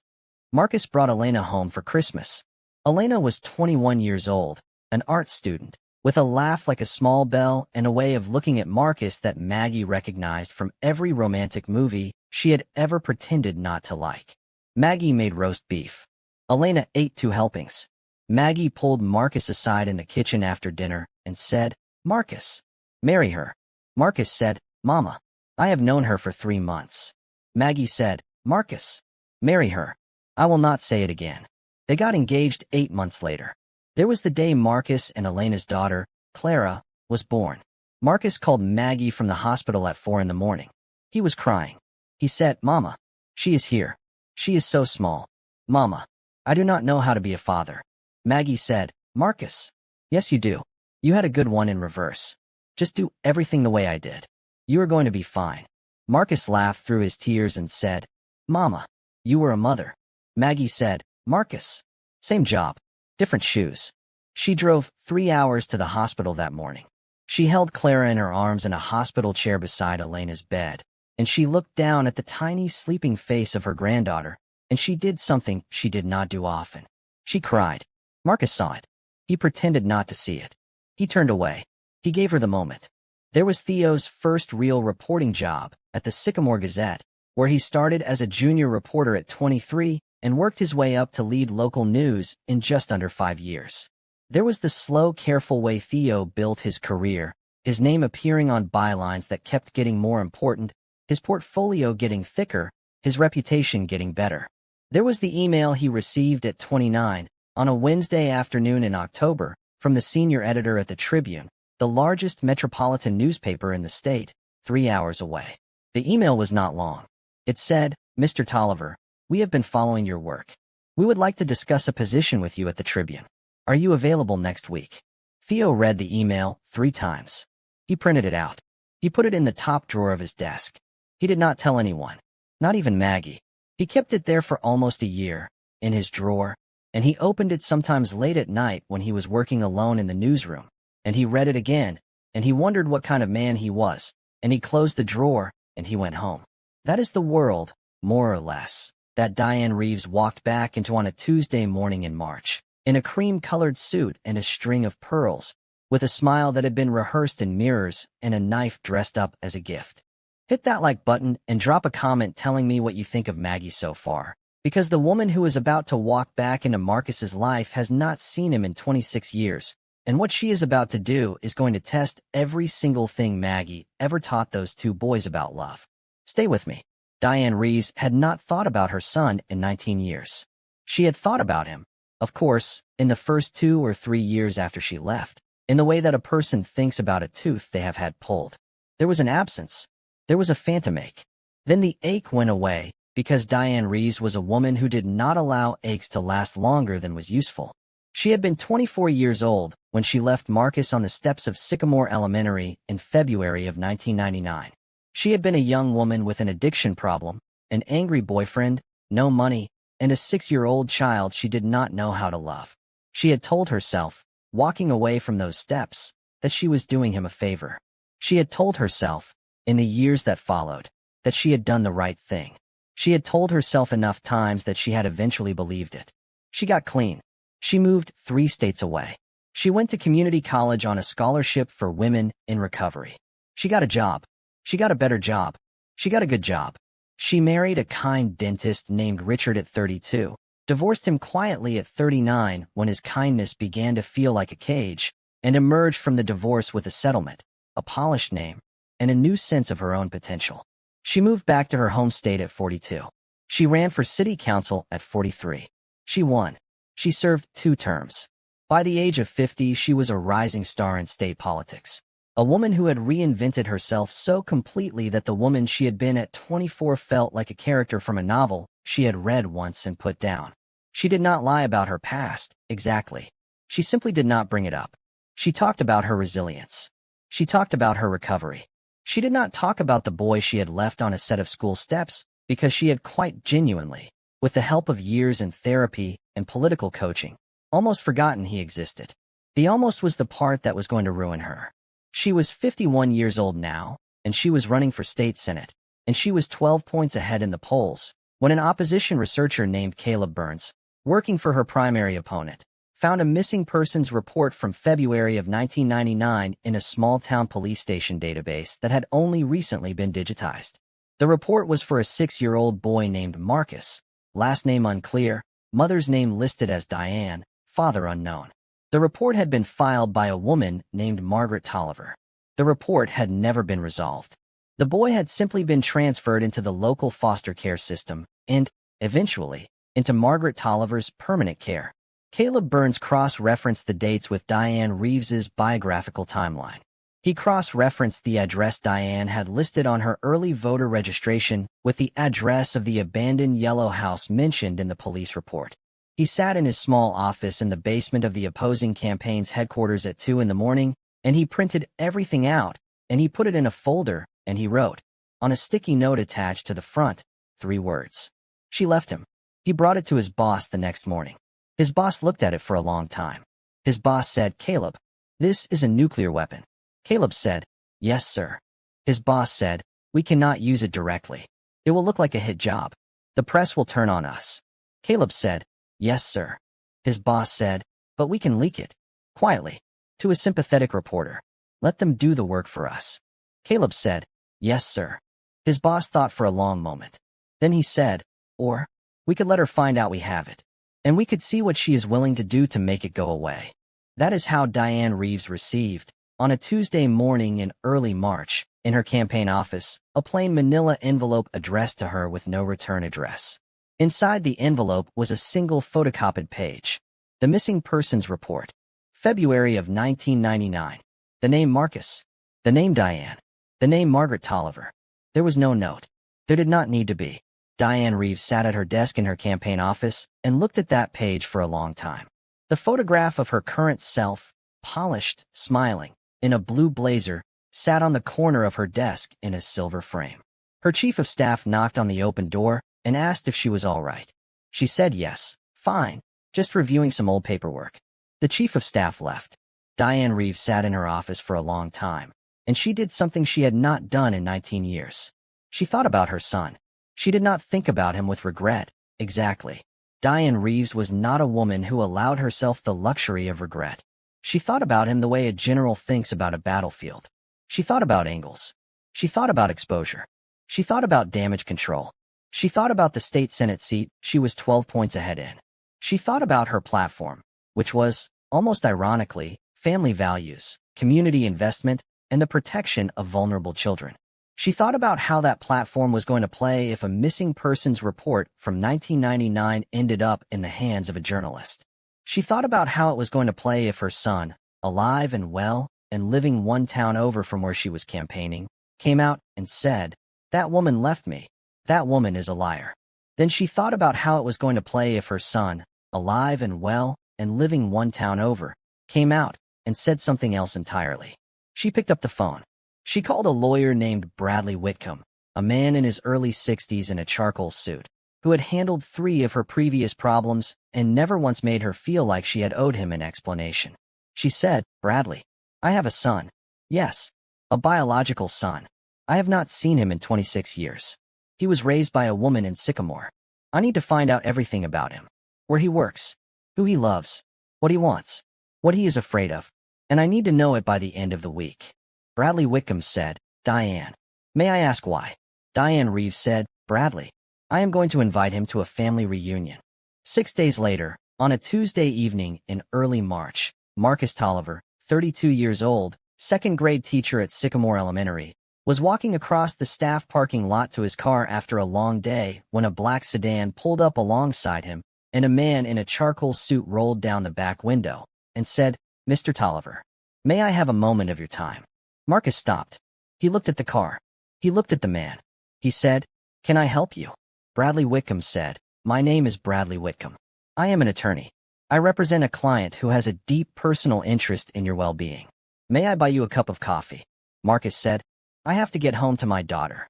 Marcus brought Elena home for Christmas. Elena was 21 years old, an art student, with a laugh like a small bell and a way of looking at Marcus that Maggie recognized from every romantic movie she had ever pretended not to like. Maggie made roast beef. Elena ate 2 helpings. Maggie pulled Marcus aside in the kitchen after dinner and said, "Marcus, marry her." Marcus said, "Mama, I have known her for 3 months." Maggie said, "Marcus, marry her." I will not say it again. They got engaged 8 months later. There was the day Marcus and Elena's daughter, Clara, was born. Marcus called Maggie from the hospital at 4 in the morning. He was crying. He said, "Mama, she is here. She is so small. Mama, I do not know how to be a father." Maggie said, "Marcus, yes you do. You had a good one in reverse. Just do everything the way I did. You are going to be fine." Marcus laughed through his tears and said, "Mama, you were a mother." Maggie said, "Marcus, same job, different shoes." She drove 3 hours to the hospital that morning. She held Clara in her arms in a hospital chair beside Elena's bed, and she looked down at the tiny sleeping face of her granddaughter, and she did something she did not do often. She cried. Marcus saw it. He pretended not to see it. He turned away. He gave her the moment. There was Theo's first real reporting job at the Sycamore Gazette, where he started as a junior reporter at 23 and worked his way up to lead local news in just under 5 years. There was the slow, careful way Theo built his career, his name appearing on bylines that kept getting more important, his portfolio getting thicker, his reputation getting better. There was the email he received at 29, on a Wednesday afternoon in October, from the senior editor at the Tribune, the largest metropolitan newspaper in the state, 3 hours away. The email was not long. It said, "Mr. Tolliver, we have been following your work. We would like to discuss a position with you at the Tribune. Are you available next week?" Theo read the email 3 times. He printed it out. He put it in the top drawer of his desk. He did not tell anyone, not even Maggie. He kept it there for almost a year, in his drawer, and he opened it sometimes late at night when he was working alone in the newsroom, and he read it again, and he wondered what kind of man he was, and he closed the drawer, and he went home. That is the world, more or less, that Diane Reeves walked back into on a Tuesday morning in March, in a cream-colored suit and a string of pearls, with a smile that had been rehearsed in mirrors and a knife dressed up as a gift. Hit that like button and drop a comment telling me what you think of Maggie so far, because the woman who is about to walk back into Marcus's life has not seen him in 26 years, and what she is about to do is going to test every single thing Maggie ever taught those two boys about love. Stay with me. Diane Reeves had not thought about her son in 19 years. She had thought about him, of course, in the first 2 or 3 years after she left, in the way that a person thinks about a tooth they have had pulled. There was an absence. There was a phantom ache. Then the ache went away, because Diane Reeves was a woman who did not allow aches to last longer than was useful. She had been 24 years old when she left Marcus on the steps of Sycamore Elementary in February of 1999. She had been a young woman with an addiction problem, an angry boyfriend, no money, and a 6-year-old child she did not know how to love. She had told herself, walking away from those steps, that she was doing him a favor. She had told herself, in the years that followed, that she had done the right thing. She had told herself enough times that she had eventually believed it. She got clean. She moved 3 states away. She went to community college on a scholarship for women in recovery. She got a job. She got a better job. She got a good job. She married a kind dentist named Richard at 32, divorced him quietly at 39 when his kindness began to feel like a cage, and emerged from the divorce with a settlement, a polished name, and a new sense of her own potential. She moved back to her home state at 42. She ran for city council at 43. She won. She served 2 terms. By the age of 50, she was a rising star in state politics. A woman who had reinvented herself so completely that the woman she had been at 24 felt like a character from a novel she had read once and put down. She did not lie about her past, exactly. She simply did not bring it up. She talked about her resilience. She talked about her recovery. She did not talk about the boy she had left on a set of school steps, because she had quite genuinely, with the help of years in therapy and political coaching, almost forgotten he existed. The almost was the part that was going to ruin her. She was 51 years old now, and she was running for state senate, and she was 12 points ahead in the polls, when an opposition researcher named Caleb Burns, working for her primary opponent, found a missing persons report from February of 1999 in a small-town police station database that had only recently been digitized. The report was for a 6-year-old boy named Marcus, last name unclear, mother's name listed as Diane, father unknown. The report had been filed by a woman named Marcus Tolliver. The report had never been resolved. The boy had simply been transferred into the local foster care system and, eventually, into Marcus Tolliver's permanent care. Caleb Burns cross-referenced the dates with Diane Reeves's biographical timeline. He cross-referenced the address Diane had listed on her early voter registration with the address of the abandoned yellow house mentioned in the police report. He sat in his small office in the basement of the opposing campaign's headquarters at 2 in the morning, and he printed everything out, and he put it in a folder, and he wrote, on a sticky note attached to the front, 3 words. She left him. He brought it to his boss the next morning. His boss looked at it for a long time. His boss said, "Caleb, this is a nuclear weapon." Caleb said, "Yes, sir." His boss said, "We cannot use it directly. It will look like a hit job. The press will turn on us." Caleb said, "Yes, sir." His boss said, "But we can leak it, quietly, to a sympathetic reporter. Let them do the work for us." Caleb said, "Yes, sir." His boss thought for a long moment. Then he said, "Or, we could let her find out we have it. And we could see what she is willing to do to make it go away." That is how Diane Reeves received, on a Tuesday morning in early March, in her campaign office, a plain manila envelope addressed to her with no return address. Inside the envelope was a single photocopied page. The missing persons report. February of 1999. The name Marcus. The name Diane. The name Marcus Tolliver. There was no note. There did not need to be. Diane Reeves sat at her desk in her campaign office and looked at that page for a long time. The photograph of her current self, polished, smiling, in a blue blazer, sat on the corner of her desk in a silver frame. Her chief of staff knocked on the open door, and asked if she was all right. She said yes, fine, just reviewing some old paperwork. The chief of staff left. Diane Reeves sat in her office for a long time, and she did something she had not done in 19 years. She thought about her son. She did not think about him with regret. Exactly. Diane Reeves was not a woman who allowed herself the luxury of regret. She thought about him the way a general thinks about a battlefield. She thought about angles. She thought about exposure. She thought about damage control. She thought about the state Senate seat she was 12 points ahead in. She thought about her platform, which was, almost ironically, family values, community investment, and the protection of vulnerable children. She thought about how that platform was going to play if a missing persons report from 1999 ended up in the hands of a journalist. She thought about how it was going to play if her son, alive and well, and living one town over from where she was campaigning, came out and said, "That woman left me. That woman is a liar." Then she thought about how it was going to play if her son, alive and well, and living one town over, came out and said something else entirely. She picked up the phone. She called a lawyer named Bradley Whitcomb, a man in his early 60s in a charcoal suit, who had handled 3 of her previous problems and never once made her feel like she had owed him an explanation. She said, "Bradley, I have a son. Yes, a biological son. I have not seen him in 26 years. He was raised by a woman in Sycamore. I need to find out everything about him. Where he works, who he loves, what he wants, what he is afraid of, and I need to know it by the end of the week." Bradley Whitcomb said, "Diane, may I ask why?" Diane Reeves said, "Bradley, I am going to invite him to a family reunion." 6 days later, on a Tuesday evening in early March, Marcus Tolliver, 32 years old, second-grade teacher at Sycamore Elementary, was walking across the staff parking lot to his car after a long day when a black sedan pulled up alongside him and a man in a charcoal suit rolled down the back window and said, "Mr. Tolliver, may I have a moment of your time?" Marcus stopped. He looked at the car. He looked at the man. He said, "Can I help you?" Bradley Whitcomb said, "My name is Bradley Whitcomb. I am an attorney. I represent a client who has a deep personal interest in your well-being. May I buy you a cup of coffee?" Marcus said, "I have to get home to my daughter."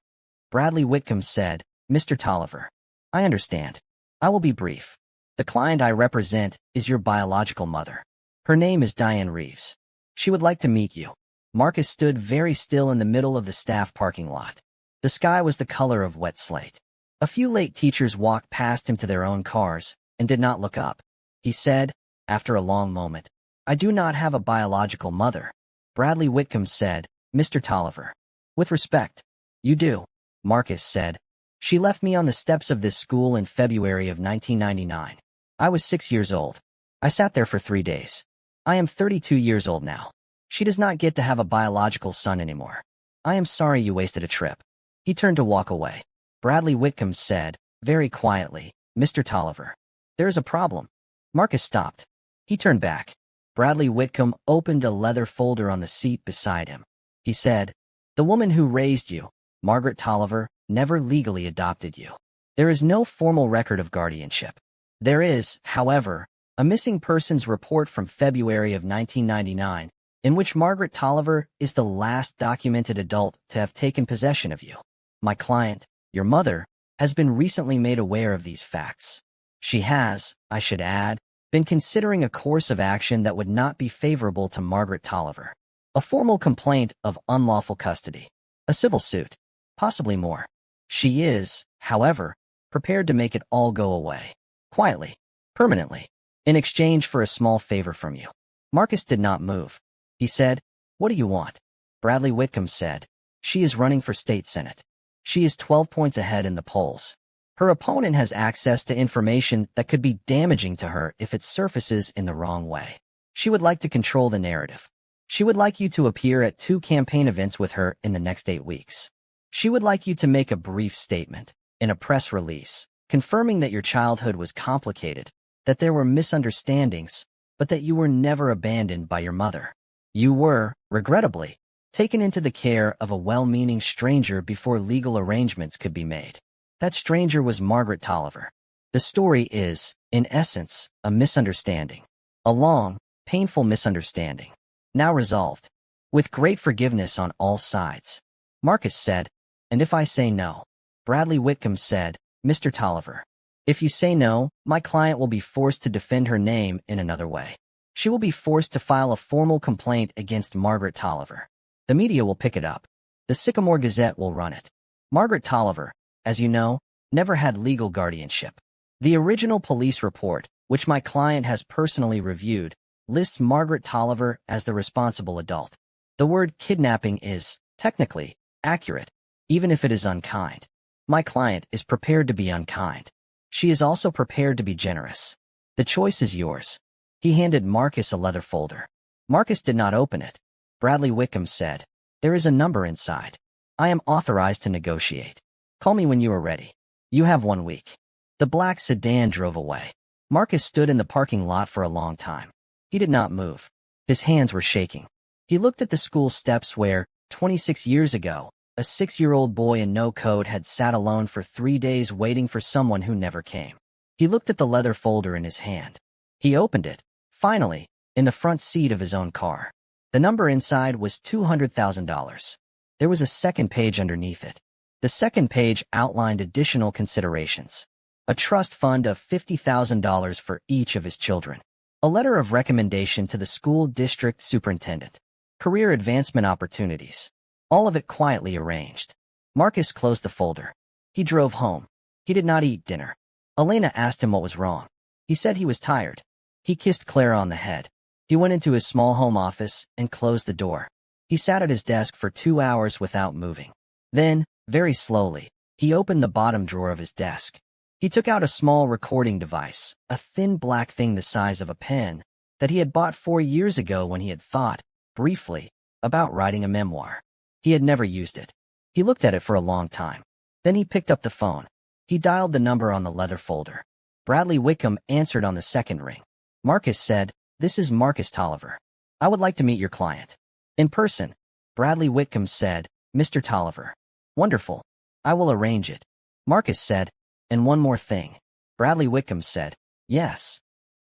Bradley Whitcomb said, "Mr. Tolliver, I understand. I will be brief. The client I represent is your biological mother. Her name is Diane Reeves. She would like to meet you." Marcus stood very still in the middle of the staff parking lot. The sky was the color of wet slate. A few late teachers walked past him to their own cars and did not look up. He said, after a long moment, "I do not have a biological mother." Bradley Whitcomb said, "Mr. Tolliver, with respect, you do." Marcus said, "She left me on the steps of this school in February of 1999. I was 6 years old. I sat there for 3 days. I am 32 years old now. She does not get to have a biological son anymore. I am sorry you wasted a trip." He turned to walk away. Bradley Whitcomb said, very quietly, "Mr. Tolliver, there is a problem." Marcus stopped. He turned back. Bradley Whitcomb opened a leather folder on the seat beside him. He said, "The woman who raised you, Margaret Tolliver, never legally adopted you. There is no formal record of guardianship. There is, however, a missing persons report from February of 1999 in which Margaret Tolliver is the last documented adult to have taken possession of you. My client, your mother, has been recently made aware of these facts. She has, I should add, been considering a course of action that would not be favorable to Margaret Tolliver. A formal complaint of unlawful custody. A civil suit. Possibly more. She is, however, prepared to make it all go away. Quietly. Permanently. In exchange for a small favor from you." Marcus did not move. He said, "What do you want?" Bradley Whitcomb said, "She is running for state senate. She is 12 points ahead in the polls. Her opponent has access to information that could be damaging to her if it surfaces in the wrong way. She would like to control the narrative. She would like you to appear at 2 campaign events with her in the next 8 weeks. She would like you to make a brief statement, in a press release, confirming that your childhood was complicated, that there were misunderstandings, but that you were never abandoned by your mother. You were, regrettably, taken into the care of a well-meaning stranger before legal arrangements could be made. That stranger was Margaret Tolliver. The story is, in essence, a misunderstanding. A long, painful misunderstanding. Now resolved. With great forgiveness on all sides." Marcus said, "And if I say no?" Bradley Whitcomb said, Mr. Tolliver. If you say no, my client will be forced to defend her name in another way. She will be forced to file a formal complaint against Margaret Tolliver. The media will pick it up. The Sycamore Gazette will run it. Margaret Tolliver, as you know, never had legal guardianship. The original police report, which my client has personally reviewed, lists Margaret Tolliver as the responsible adult. The word kidnapping is, technically, accurate, even if it is unkind. My client is prepared to be unkind. She is also prepared to be generous. The choice is yours. He handed Marcus a leather folder. Marcus did not open it. Bradley Wickham said, "There is a number inside. I am authorized to negotiate. Call me when you are ready. You have 1 week." The black sedan drove away. Marcus stood in the parking lot for a long time. He did not move. His hands were shaking. He looked at the school steps where, 26 years ago, a 6-year-old boy in no coat had sat alone for 3 days waiting for someone who never came. He looked at the leather folder in his hand. He opened it, finally, in the front seat of his own car. The number inside was $200,000. There was a second page underneath it. The second page outlined additional considerations. A trust fund of $50,000 for each of his children. A letter of recommendation to the school district superintendent. Career advancement opportunities. All of it quietly arranged. Marcus closed the folder. He drove home. He did not eat dinner. Elena asked him what was wrong. He said he was tired. He kissed Clara on the head. He went into his small home office and closed the door. He sat at his desk for 2 hours without moving. Then, very slowly, he opened the bottom drawer of his desk. He took out a small recording device, a thin black thing the size of a pen, that he had bought 4 years ago when he had thought, briefly, about writing a memoir. He had never used it. He looked at it for a long time. Then he picked up the phone. He dialed the number on the leather folder. Bradley Wickham answered on the second ring. Marcus said, "This is Marcus Tolliver. I would like to meet your client." In person, Bradley Wickham said, "Mr. Tolliver." "Wonderful. I will arrange it." Marcus said, "And one more thing." Bradley Wickham said, "Yes."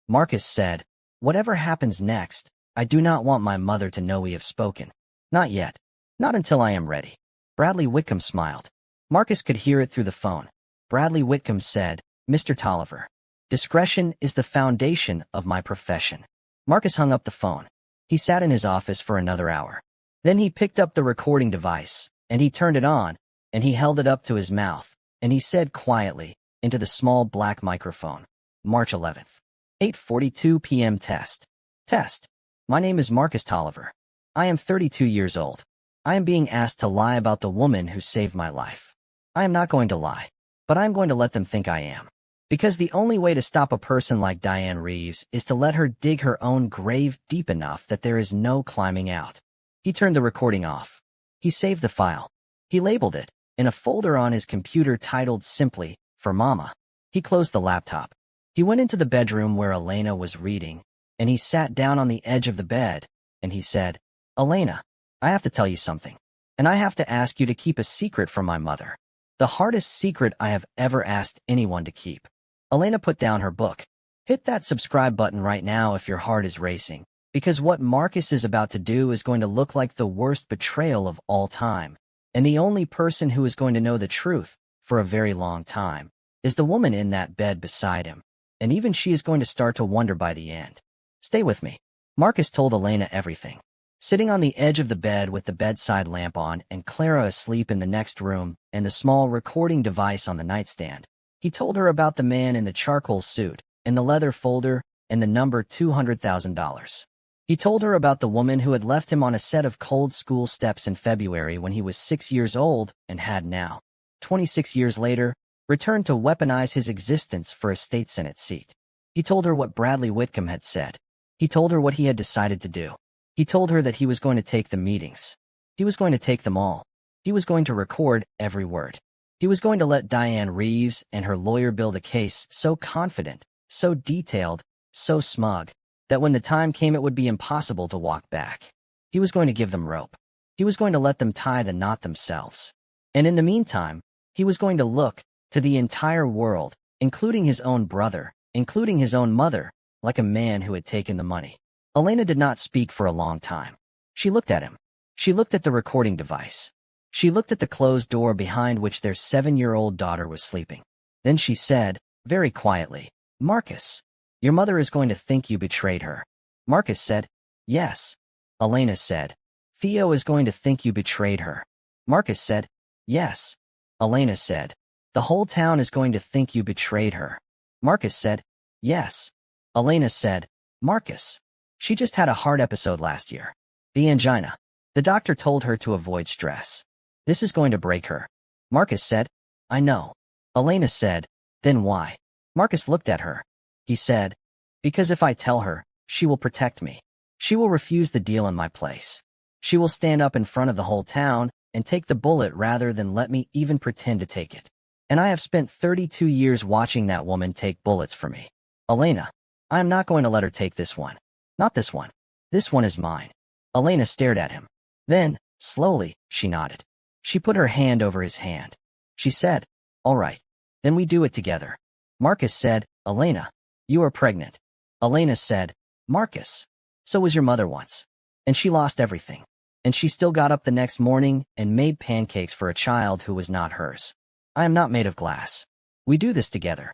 Marcus said, "Whatever happens next, I do not want my mother to know we have spoken. Not yet. Not until I am ready." Bradley Wickham smiled. Marcus could hear it through the phone. Bradley Wickham said, "Mr. Tolliver, discretion is the foundation of my profession." Marcus hung up the phone. He sat in his office for another hour. Then he picked up the recording device, and he turned it on, and he held it up to his mouth, and he said quietly, into the small black microphone, "March 11th, 8:42 p.m. Test. Test. My name is Marcus Tolliver. I am 32 years old. I am being asked to lie about the woman who saved my life. I am not going to lie, but I am going to let them think I am. Because the only way to stop a person like Diane Reeves is to let her dig her own grave deep enough that there is no climbing out." He turned the recording off. He saved the file. He labeled it, in a folder on his computer titled simply, "For Mama." He closed the laptop. He went into the bedroom where Elena was reading, and he sat down on the edge of the bed, and he said, "Elena, I have to tell you something, and I have to ask you to keep a secret from my mother. The hardest secret I have ever asked anyone to keep." Elena put down her book. Hit that subscribe button right now if your heart is racing, because what Marcus is about to do is going to look like the worst betrayal of all time, and the only person who is going to know the truth, for a very long time, is the woman in that bed beside him, and even she is going to start to wonder by the end. Stay with me. Marcus told Elena everything. Sitting on the edge of the bed with the bedside lamp on and Clara asleep in the next room and the small recording device on the nightstand, he told her about the man in the charcoal suit, and the leather folder, and the number $200,000. He told her about the woman who had left him on a set of cold school steps in February when he was 6 years old and had now, 26 years later, returned to weaponize his existence for a state senate seat. He told her what Bradley Wickham had said. He told her what he had decided to do. He told her that he was going to take the meetings. He was going to take them all. He was going to record every word. He was going to let Diane Reeves and her lawyer build a case so confident, so detailed, so smug, that when the time came it would be impossible to walk back. He was going to give them rope. He was going to let them tie the knot themselves. And in the meantime, he was going to look to the entire world, including his own brother, including his own mother, like a man who had taken the money. Elena did not speak for a long time. She looked at him. She looked at the recording device. She looked at the closed door behind which their 7-year-old daughter was sleeping. Then she said, very quietly, "Marcus, your mother is going to think you betrayed her." Marcus said, "Yes." Elena said, "Theo is going to think you betrayed her." Marcus said, "Yes." Elena said, "The whole town is going to think you betrayed her." Marcus said, "Yes." Elena said, "Marcus, she just had a heart episode last year. The angina. The doctor told her to avoid stress. This is going to break her." Marcus said, "I know." Elena said, "Then why?" Marcus looked at her. He said, "Because if I tell her, she will protect me. She will refuse the deal in my place. She will stand up in front of the whole town and take the bullet rather than let me even pretend to take it. And I have spent 32 years watching that woman take bullets for me. Elena, I am not going to let her take this one. Not this one. This one is mine." Elena stared at him. Then, slowly, she nodded. She put her hand over his hand. She said, "All right. Then we do it together." Marcus said, "Elena, you are pregnant." Elena said, "Marcus, so was your mother once. And she lost everything. And she still got up the next morning and made pancakes for a child who was not hers. I am not made of glass. We do this together."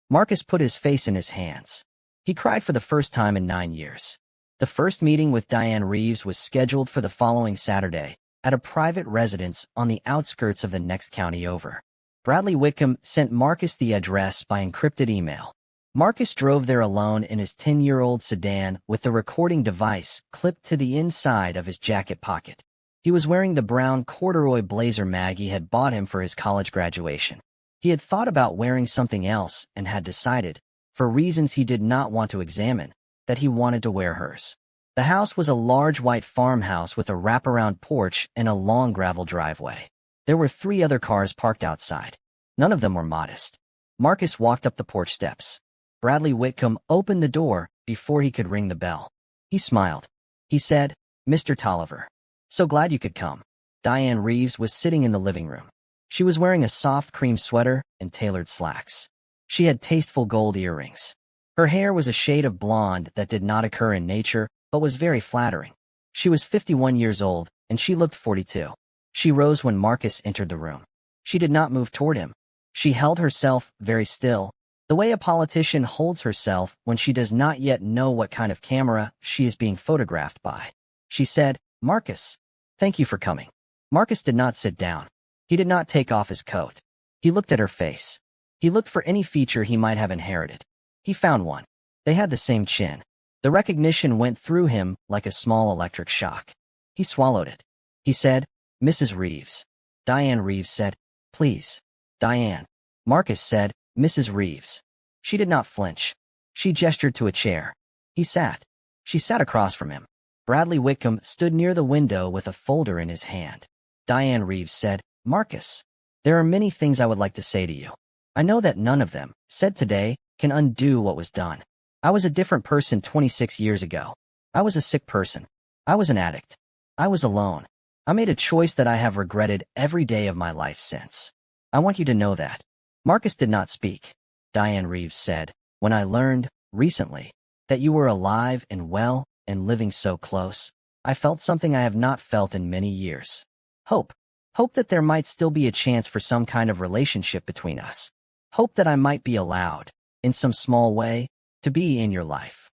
Marcus put his face in his hands. He cried for the first time in 9 years. The first meeting with Diane Reeves was scheduled for the following Saturday at a private residence on the outskirts of the next county over. Bradley Whitcomb sent Marcus the address by encrypted email. Marcus drove there alone in his 10-year-old sedan with the recording device clipped to the inside of his jacket pocket. He was wearing the brown corduroy blazer Maggie had bought him for his college graduation. He had thought about wearing something else and had decided, for reasons he did not want to examine, that he wanted to wear hers. The house was a large white farmhouse with a wraparound porch and a long gravel driveway. There were 3 other cars parked outside. None of them were modest. Marcus walked up the porch steps. Bradley Whitcomb opened the door before he could ring the bell. He smiled. He said, "Mr. Tolliver. So glad you could come." Diane Reeves was sitting in the living room. She was wearing a soft cream sweater and tailored slacks. She had tasteful gold earrings. Her hair was a shade of blonde that did not occur in nature, but was very flattering. She was 51 years old, and she looked 42. She rose when Marcus entered the room. She did not move toward him. She held herself very still, the way a politician holds herself when she does not yet know what kind of camera she is being photographed by. She said, "Marcus, thank you for coming." Marcus did not sit down. He did not take off his coat. He looked at her face. He looked for any feature he might have inherited. He found one. They had the same chin. The recognition went through him like a small electric shock. He swallowed it. He said, "Mrs. Reeves." Diane Reeves said, "Please." "Diane." Marcus said, "Mrs. Reeves." She did not flinch. She gestured to a chair. He sat. She sat across from him. Bradley Whitcomb stood near the window with a folder in his hand. Diane Reeves said, "Marcus, there are many things I would like to say to you. I know that none of them, said today, can undo what was done. I was a different person 26 years ago. I was a sick person. I was an addict. I was alone. I made a choice that I have regretted every day of my life since. I want you to know that." Marcus did not speak. Diane Reeves said, "When I learned, recently, that you were alive and well and living so close, I felt something I have not felt in many years. Hope. Hope that there might still be a chance for some kind of relationship between us. Hope that I might be allowed, in some small way, to be in your life."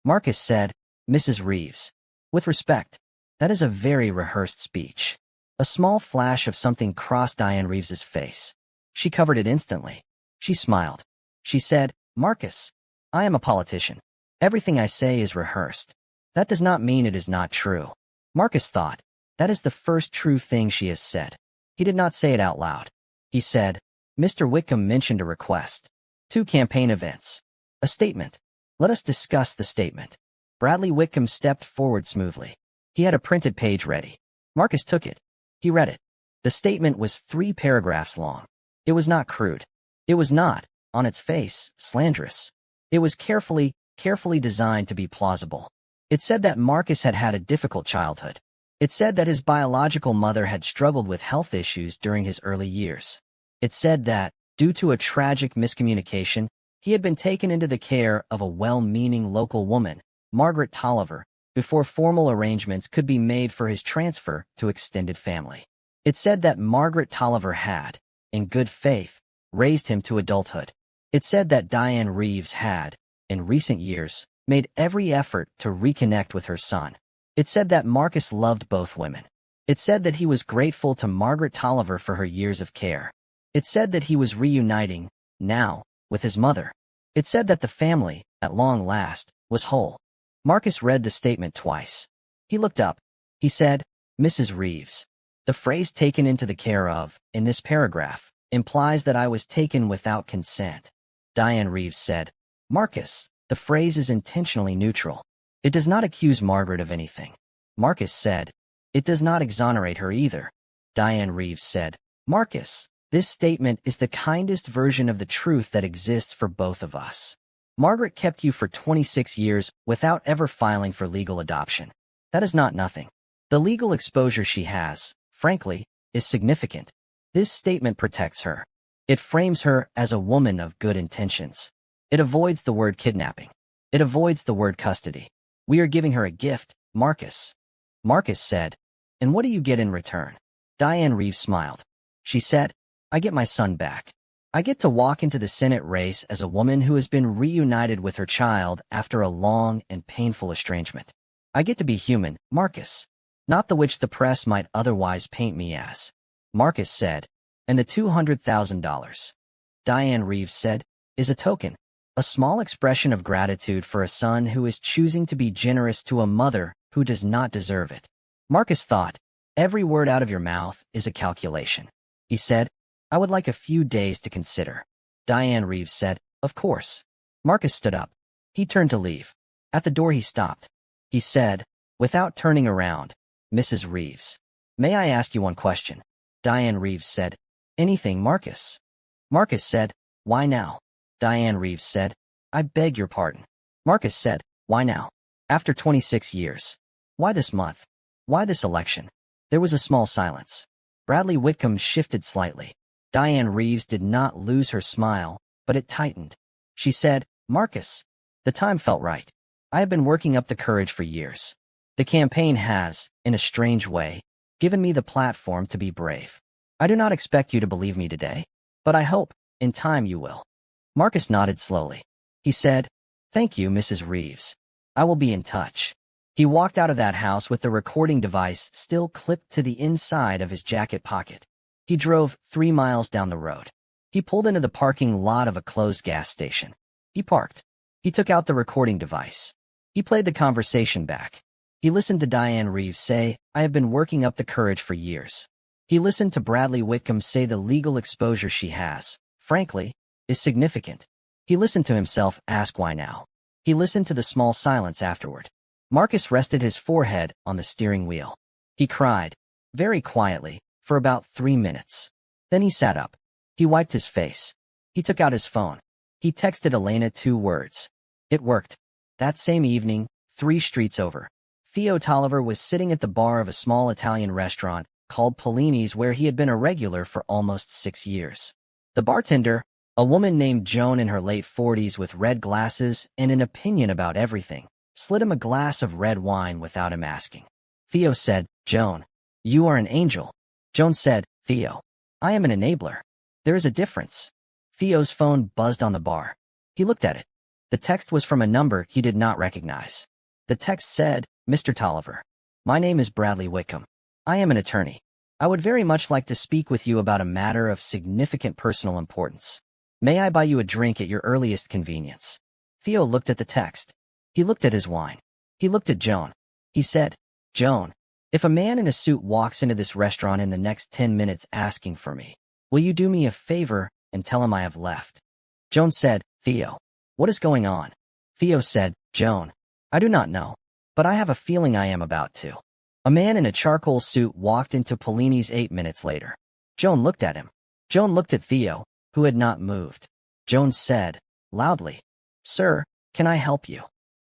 Marcus said, "Mrs. Reeves, with respect, that is a very rehearsed speech." A small flash of something crossed Diane Reeves's face. She covered it instantly. She smiled. She said, "Marcus, I am a politician. Everything I say is rehearsed. That does not mean it is not true." Marcus thought, that is the first true thing she has said. He did not say it out loud. He said, "Mr. Whitcomb mentioned a request. 2 campaign events. A statement. Let us discuss the statement." Bradley Whitcomb stepped forward smoothly. He had a printed page ready. Marcus took it. He read it. The statement was 3 paragraphs long. It was not crude. It was not, on its face, slanderous. It was carefully designed to be plausible. It said that Marcus had had a difficult childhood. It said that his biological mother had struggled with health issues during his early years. It said that, due to a tragic miscommunication, he had been taken into the care of a well-meaning local woman, Margaret Tolliver, before formal arrangements could be made for his transfer to extended family. It said that Margaret Tolliver had, in good faith, raised him to adulthood. It said that Diane Reeves had, in recent years, made every effort to reconnect with her son. It said that Marcus loved both women. It said that he was grateful to Margaret Tolliver for her years of care. It said that he was reuniting, now, with his mother. It said that the family, at long last, was whole. Marcus read the statement twice. He looked up. He said, "Mrs. Reeves." The phrase "taken into the care of," in this paragraph, implies that I was taken without consent. Diane Reeves said, "Marcus, the phrase is intentionally neutral. It does not accuse Margaret of anything." Marcus said, "It does not exonerate her either." Diane Reeves said, "Marcus, this statement is the kindest version of the truth that exists for both of us. Margaret kept you for 26 years without ever filing for legal adoption. That is not nothing. The legal exposure she has, frankly, is significant. This statement protects her. It frames her as a woman of good intentions. It avoids the word kidnapping. It avoids the word custody. We are giving her a gift, Marcus." Marcus said, "And what do you get in return?" Diane Reeves smiled. She said, "I get my son back. I get to walk into the Senate race as a woman who has been reunited with her child after a long and painful estrangement. I get to be human, Marcus, not the which the press might otherwise paint me as." Marcus said, "And the $200,000. Diane Reeves said, "Is a token, a small expression of gratitude for a son who is choosing to be generous to a mother who does not deserve it." Marcus thought, "Every word out of your mouth is a calculation." He said, "I would like a few days to consider." Diane Reeves said, "Of course." Marcus stood up. He turned to leave. At the door he stopped. He said, without turning around, "Mrs. Reeves, may I ask you one question?" Diane Reeves said, "Anything, Marcus." Marcus said, "Why now?" Diane Reeves said, "I beg your pardon." Marcus said, "Why now? After 26 years. Why this month? Why this election?" There was a small silence. Bradley Whitcomb shifted slightly. Diane Reeves did not lose her smile, but it tightened. She said, "Marcus, the time felt right. I have been working up the courage for years. The campaign has, in a strange way, given me the platform to be brave. I do not expect you to believe me today, but I hope, in time, you will." Marcus nodded slowly. He said, "Thank you, Mrs. Reeves. I will be in touch." He walked out of that house with the recording device still clipped to the inside of his jacket pocket. He drove 3 miles down the road. He pulled into the parking lot of a closed gas station. He parked. He took out the recording device. He played the conversation back. He listened to Diane Reeves say, "I have been working up the courage for years." He listened to Bradley Whitcomb say the legal exposure she has, frankly, is significant. He listened to himself ask why now. He listened to the small silence afterward. Marcus rested his forehead on the steering wheel. He cried, very quietly, for about 3 minutes. Then he sat up. He wiped his face. He took out his phone. He texted Elena 2 words. It worked. That same evening, 3 streets over, Theo Tolliver was sitting at the bar of a small Italian restaurant called Polini's where he had been a regular for almost 6 years. The bartender, a woman named Joan in her late 40s with red glasses and an opinion about everything, slid him a glass of red wine without him asking. Theo said, "Joan, you are an angel." Joan said, "Theo, I am an enabler. There is a difference." Theo's phone buzzed on the bar. He looked at it. The text was from a number he did not recognize. The text said, "Mr. Tolliver, my name is Bradley Whitcomb. I am an attorney. I would very much like to speak with you about a matter of significant personal importance. May I buy you a drink at your earliest convenience?" Theo looked at the text. He looked at his wine. He looked at Joan. He said, "Joan, if a man in a suit walks into this restaurant in the next 10 minutes asking for me, will you do me a favor and tell him I have left?" Joan said, "Theo, what is going on?" Theo said, "Joan, I do not know, but I have a feeling I am about to." A man in a charcoal suit walked into Polini's 8 minutes later. Joan looked at him. Joan looked at Theo, who had not moved. Joan said, loudly, "Sir, can I help you?"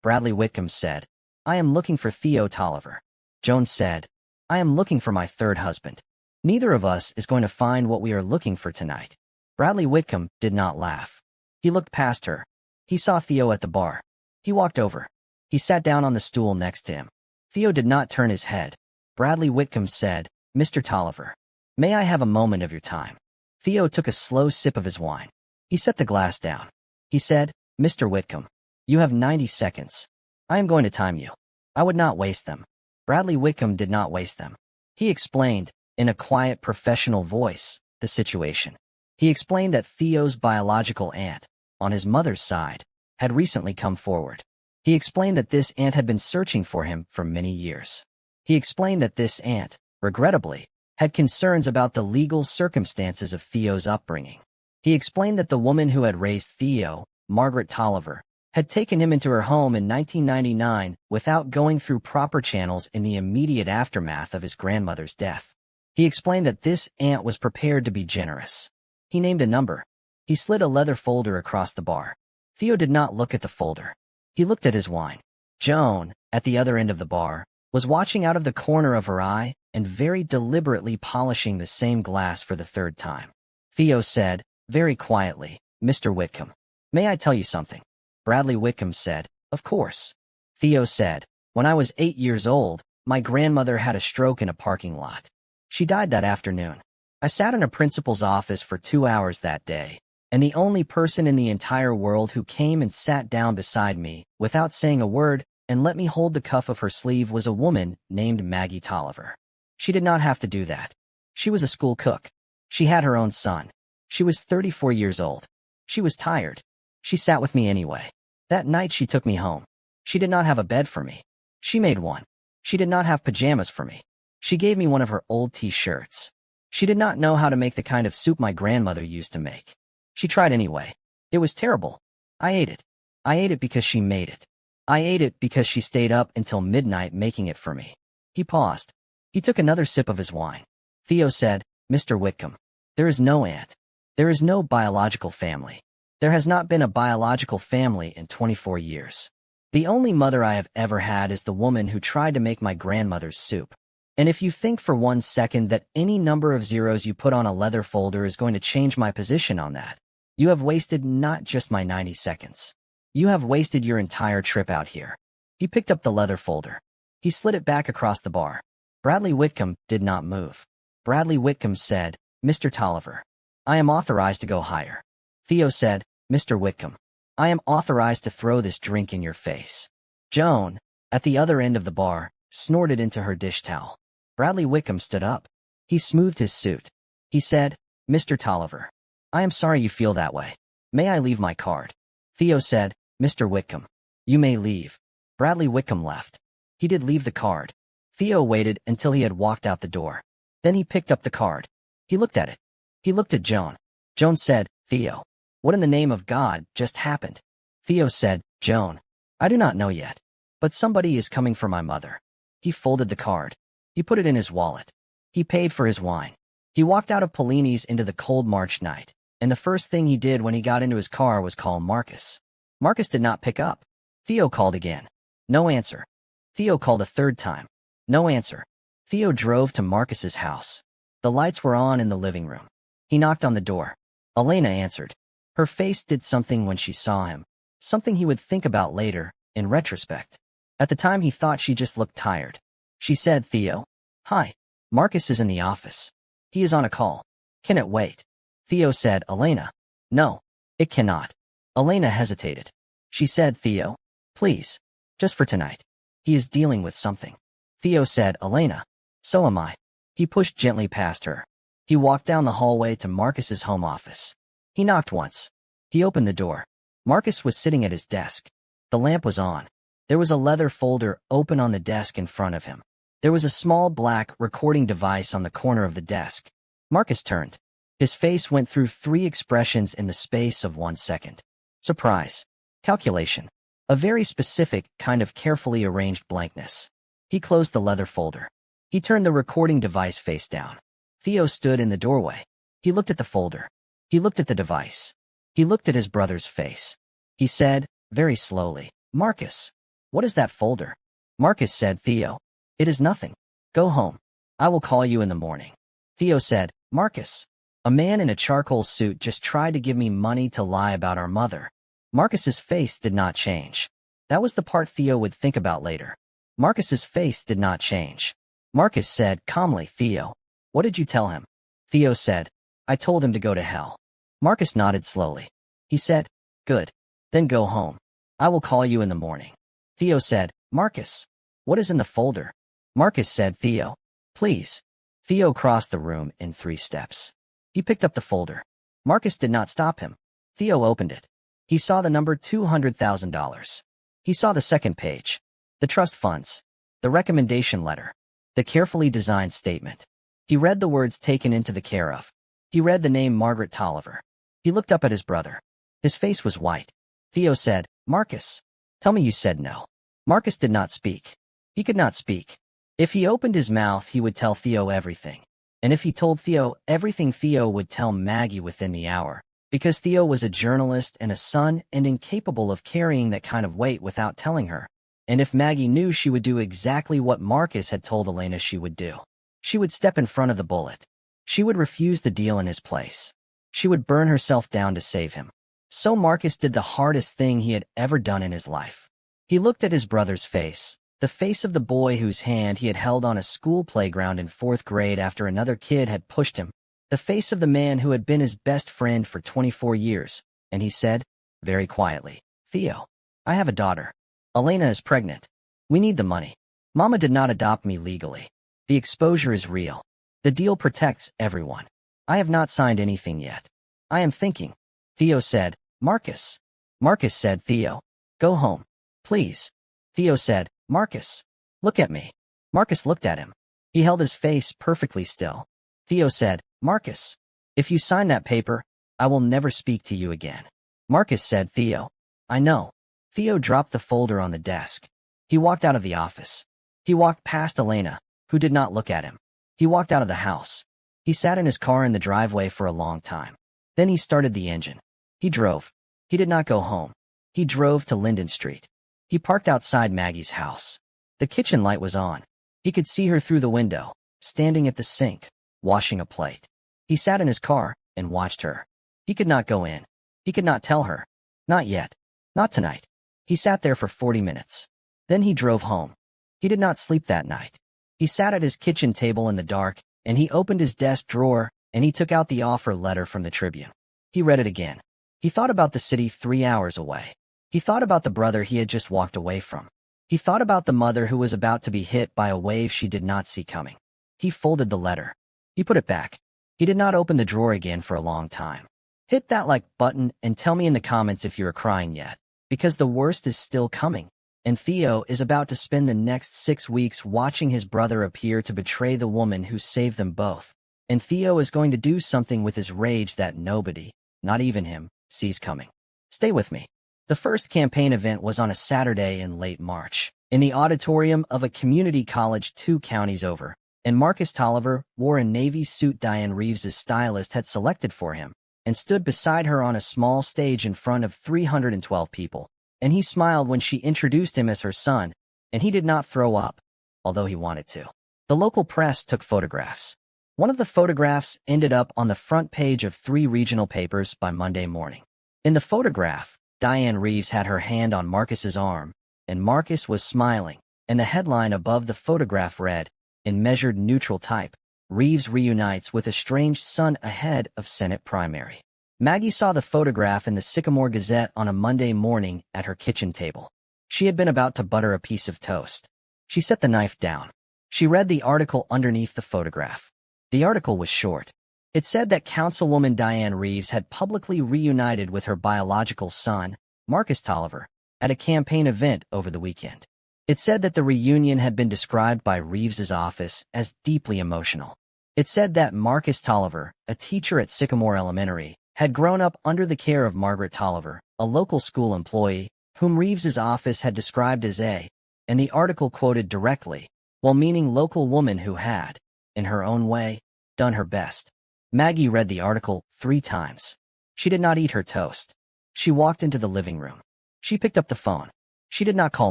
Bradley Whitcomb said, "I am looking for Theo Tolliver." Joan said, "I am looking for my third husband. Neither of us is going to find what we are looking for tonight." Bradley Whitcomb did not laugh. He looked past her. He saw Theo at the bar. He walked over. He sat down on the stool next to him. Theo did not turn his head. Bradley Whitcomb said, "Mr. Tolliver, may I have a moment of your time?" Theo took a slow sip of his wine. He set the glass down. He said, "Mr. Whitcomb, you have 90 seconds. I am going to time you." I would not waste them. Bradley Whitcomb did not waste them. He explained, in a quiet, professional voice, the situation. He explained that Theo's biological aunt, on his mother's side, had recently come forward. He explained that this aunt had been searching for him for many years. He explained that this aunt, regrettably, had concerns about the legal circumstances of Theo's upbringing. He explained that the woman who had raised Theo, Margaret Tolliver, had taken him into her home in 1999 without going through proper channels in the immediate aftermath of his grandmother's death. He explained that this aunt was prepared to be generous. He named a number. He slid a leather folder across the bar. Theo did not look at the folder. He looked at his wine. Joan, at the other end of the bar, was watching out of the corner of her eye and very deliberately polishing the same glass for the third time. Theo said, very quietly, "Mr. Whitcomb, may I tell you something?" Bradley Whitcomb said, "Of course." Theo said, "When I was 8 years old, my grandmother had a stroke in a parking lot. She died that afternoon. I sat in a principal's office for 2 hours that day, and the only person in the entire world who came and sat down beside me, without saying a word, and let me hold the cuff of her sleeve was a woman named Maggie Tolliver. She did not have to do that. She was a school cook. She had her own son. She was 34 years old. She was tired. She sat with me anyway. That night she took me home. She did not have a bed for me. She made one. She did not have pajamas for me. She gave me one of her old t-shirts. She did not know how to make the kind of soup my grandmother used to make. She tried anyway. It was terrible. I ate it. I ate it because she made it. I ate it because she stayed up until midnight making it for me." He paused. He took another sip of his wine. Theo said, "Mr. Whitcomb, there is no aunt. There is no biological family. There has not been a biological family in 24 years. The only mother I have ever had is the woman who tried to make my grandmother's soup. And if you think for 1 second that any number of zeros you put on a leather folder is going to change my position on that, you have wasted not just my 90 seconds. You have wasted your entire trip out here." He picked up the leather folder. He slid it back across the bar. Bradley Whitcomb did not move. Bradley Whitcomb said, "Mr. Tolliver, I am authorized to go higher." Theo said, "Mr. Whitcomb, I am authorized to throw this drink in your face." Joan, at the other end of the bar, snorted into her dish towel. Bradley Whitcomb stood up. He smoothed his suit. He said, "Mr. Tolliver, I am sorry you feel that way. May I leave my card?" Theo said, "Mr. Whitcomb, you may leave." Bradley Whitcomb left. He did leave the card. Theo waited until he had walked out the door. Then he picked up the card. He looked at it. He looked at Joan. Joan said, "Theo, what in the name of God just happened?" Theo said, "Joan, I do not know yet, but somebody is coming for my mother." He folded the card. He put it in his wallet. He paid for his wine. He walked out of Polini's into the cold March night, and the first thing he did when he got into his car was call Marcus. Marcus did not pick up. Theo called again. No answer. Theo called a third time. No answer. Theo drove to Marcus's house. The lights were on in the living room. He knocked on the door. Elena answered. Her face did something when she saw him, something he would think about later, in retrospect. At the time he thought she just looked tired. She said, "Theo? Hi. Marcus is in the office. He is on a call. Can it wait?" Theo said, "Elena. No, it cannot." Elena hesitated. She said, "Theo, please, just for tonight. He is dealing with something." Theo said, "Elena, so am I." He pushed gently past her. He walked down the hallway to Marcus's home office. He knocked once. He opened the door. Marcus was sitting at his desk. The lamp was on. There was a leather folder open on the desk in front of him. There was a small black recording device on the corner of the desk. Marcus turned. His face went through 3 expressions in the space of 1 second. Surprise. Calculation. A very specific, kind of carefully arranged blankness. He closed the leather folder. He turned the recording device face down. Theo stood in the doorway. He looked at the folder. He looked at the device. He looked at his brother's face. He said, very slowly, "Marcus, what is that folder?" Marcus said, "Theo, it is nothing. Go home. I will call you in the morning." Theo said, "Marcus, a man in a charcoal suit just tried to give me money to lie about our mother." Marcus's face did not change. That was the part Theo would think about later. Marcus's face did not change. Marcus said calmly, "Theo, what did you tell him?" Theo said, I told him to go to hell. Marcus nodded slowly. He said, "Good. Then go home. I will call you in the morning." Theo said, "Marcus, what is in the folder?" Marcus said, "Theo, please." Theo crossed the room in 3 steps. He picked up the folder. Marcus did not stop him. Theo opened it. He saw the number $200,000. He saw the second page, the trust funds, the recommendation letter, the carefully designed statement. He read the words taken into the care of. He read the name Margaret Tolliver. He looked up at his brother. His face was white. Theo said, "Marcus, tell me you said no." Marcus did not speak. He could not speak. If he opened his mouth, he would tell Theo everything. And if he told Theo everything, Theo would tell Maggie within the hour. Because Theo was a journalist and a son and incapable of carrying that kind of weight without telling her. And if Maggie knew, she would do exactly what Marcus had told Elena she would do. She would step in front of the bullet. She would refuse the deal in his place. She would burn herself down to save him. So Marcus did the hardest thing he had ever done in his life. He looked at his brother's face, the face of the boy whose hand he had held on a school playground in 4th grade after another kid had pushed him, the face of the man who had been his best friend for 24 years, and he said, very quietly, "Theo, I have a daughter. Elena is pregnant. We need the money. Mama did not adopt me legally. The exposure is real. The deal protects everyone. I have not signed anything yet. I am thinking." Theo said, "Marcus." Marcus said, "Theo, go home. Please." Theo said, "Marcus, look at me." Marcus looked at him. He held his face perfectly still. Theo said, "Marcus, if you sign that paper, I will never speak to you again." Marcus said, "Theo, I know." Theo dropped the folder on the desk. He walked out of the office. He walked past Elena, who did not look at him. He walked out of the house. He sat in his car in the driveway for a long time. Then he started the engine. He drove. He did not go home. He drove to Linden Street. He parked outside Maggie's house. The kitchen light was on. He could see her through the window, standing at the sink, washing a plate. He sat in his car and watched her. He could not go in. He could not tell her. Not yet. Not tonight. He sat there for 40 minutes. Then he drove home. He did not sleep that night. He sat at his kitchen table in the dark, and he opened his desk drawer, and he took out the offer letter from the Tribune. He read it again. He thought about the city 3 hours away. He thought about the brother he had just walked away from. He thought about the mother who was about to be hit by a wave she did not see coming. He folded the letter. He put it back. He did not open the drawer again for a long time. Hit that like button and tell me in the comments if you are crying yet, because the worst is still coming. And Theo is about to spend the next 6 weeks watching his brother appear to betray the woman who saved them both. And Theo is going to do something with his rage that nobody, not even him, sees coming. Stay with me. The first campaign event was on a Saturday in late March, in the auditorium of a community college 2 counties over, and Marcus Tolliver wore a navy suit Diane Reeves's stylist had selected for him, and stood beside her on a small stage in front of 312 people. And he smiled when she introduced him as her son, and he did not throw up, although he wanted to. The local press took photographs. One of the photographs ended up on the front page of 3 regional papers by Monday morning. In the photograph, Diane Reeves had her hand on Marcus's arm, and Marcus was smiling, and the headline above the photograph read, in measured neutral type, "Reeves reunites with estranged son ahead of Senate primary." Maggie saw the photograph in the Sycamore Gazette on a Monday morning at her kitchen table. She had been about to butter a piece of toast. She set the knife down. She read the article underneath the photograph. The article was short. It said that Councilwoman Diane Reeves had publicly reunited with her biological son, Marcus Tolliver, at a campaign event over the weekend. It said that the reunion had been described by Reeves's office as deeply emotional. It said that Marcus Tolliver, a teacher at Sycamore Elementary, had grown up under the care of Margaret Tolliver, a local school employee, whom Reeves's office had described as and the article quoted directly, while meaning local woman who had, in her own way, done her best. Maggie read the article 3 times. She did not eat her toast. She walked into the living room. She picked up the phone. She did not call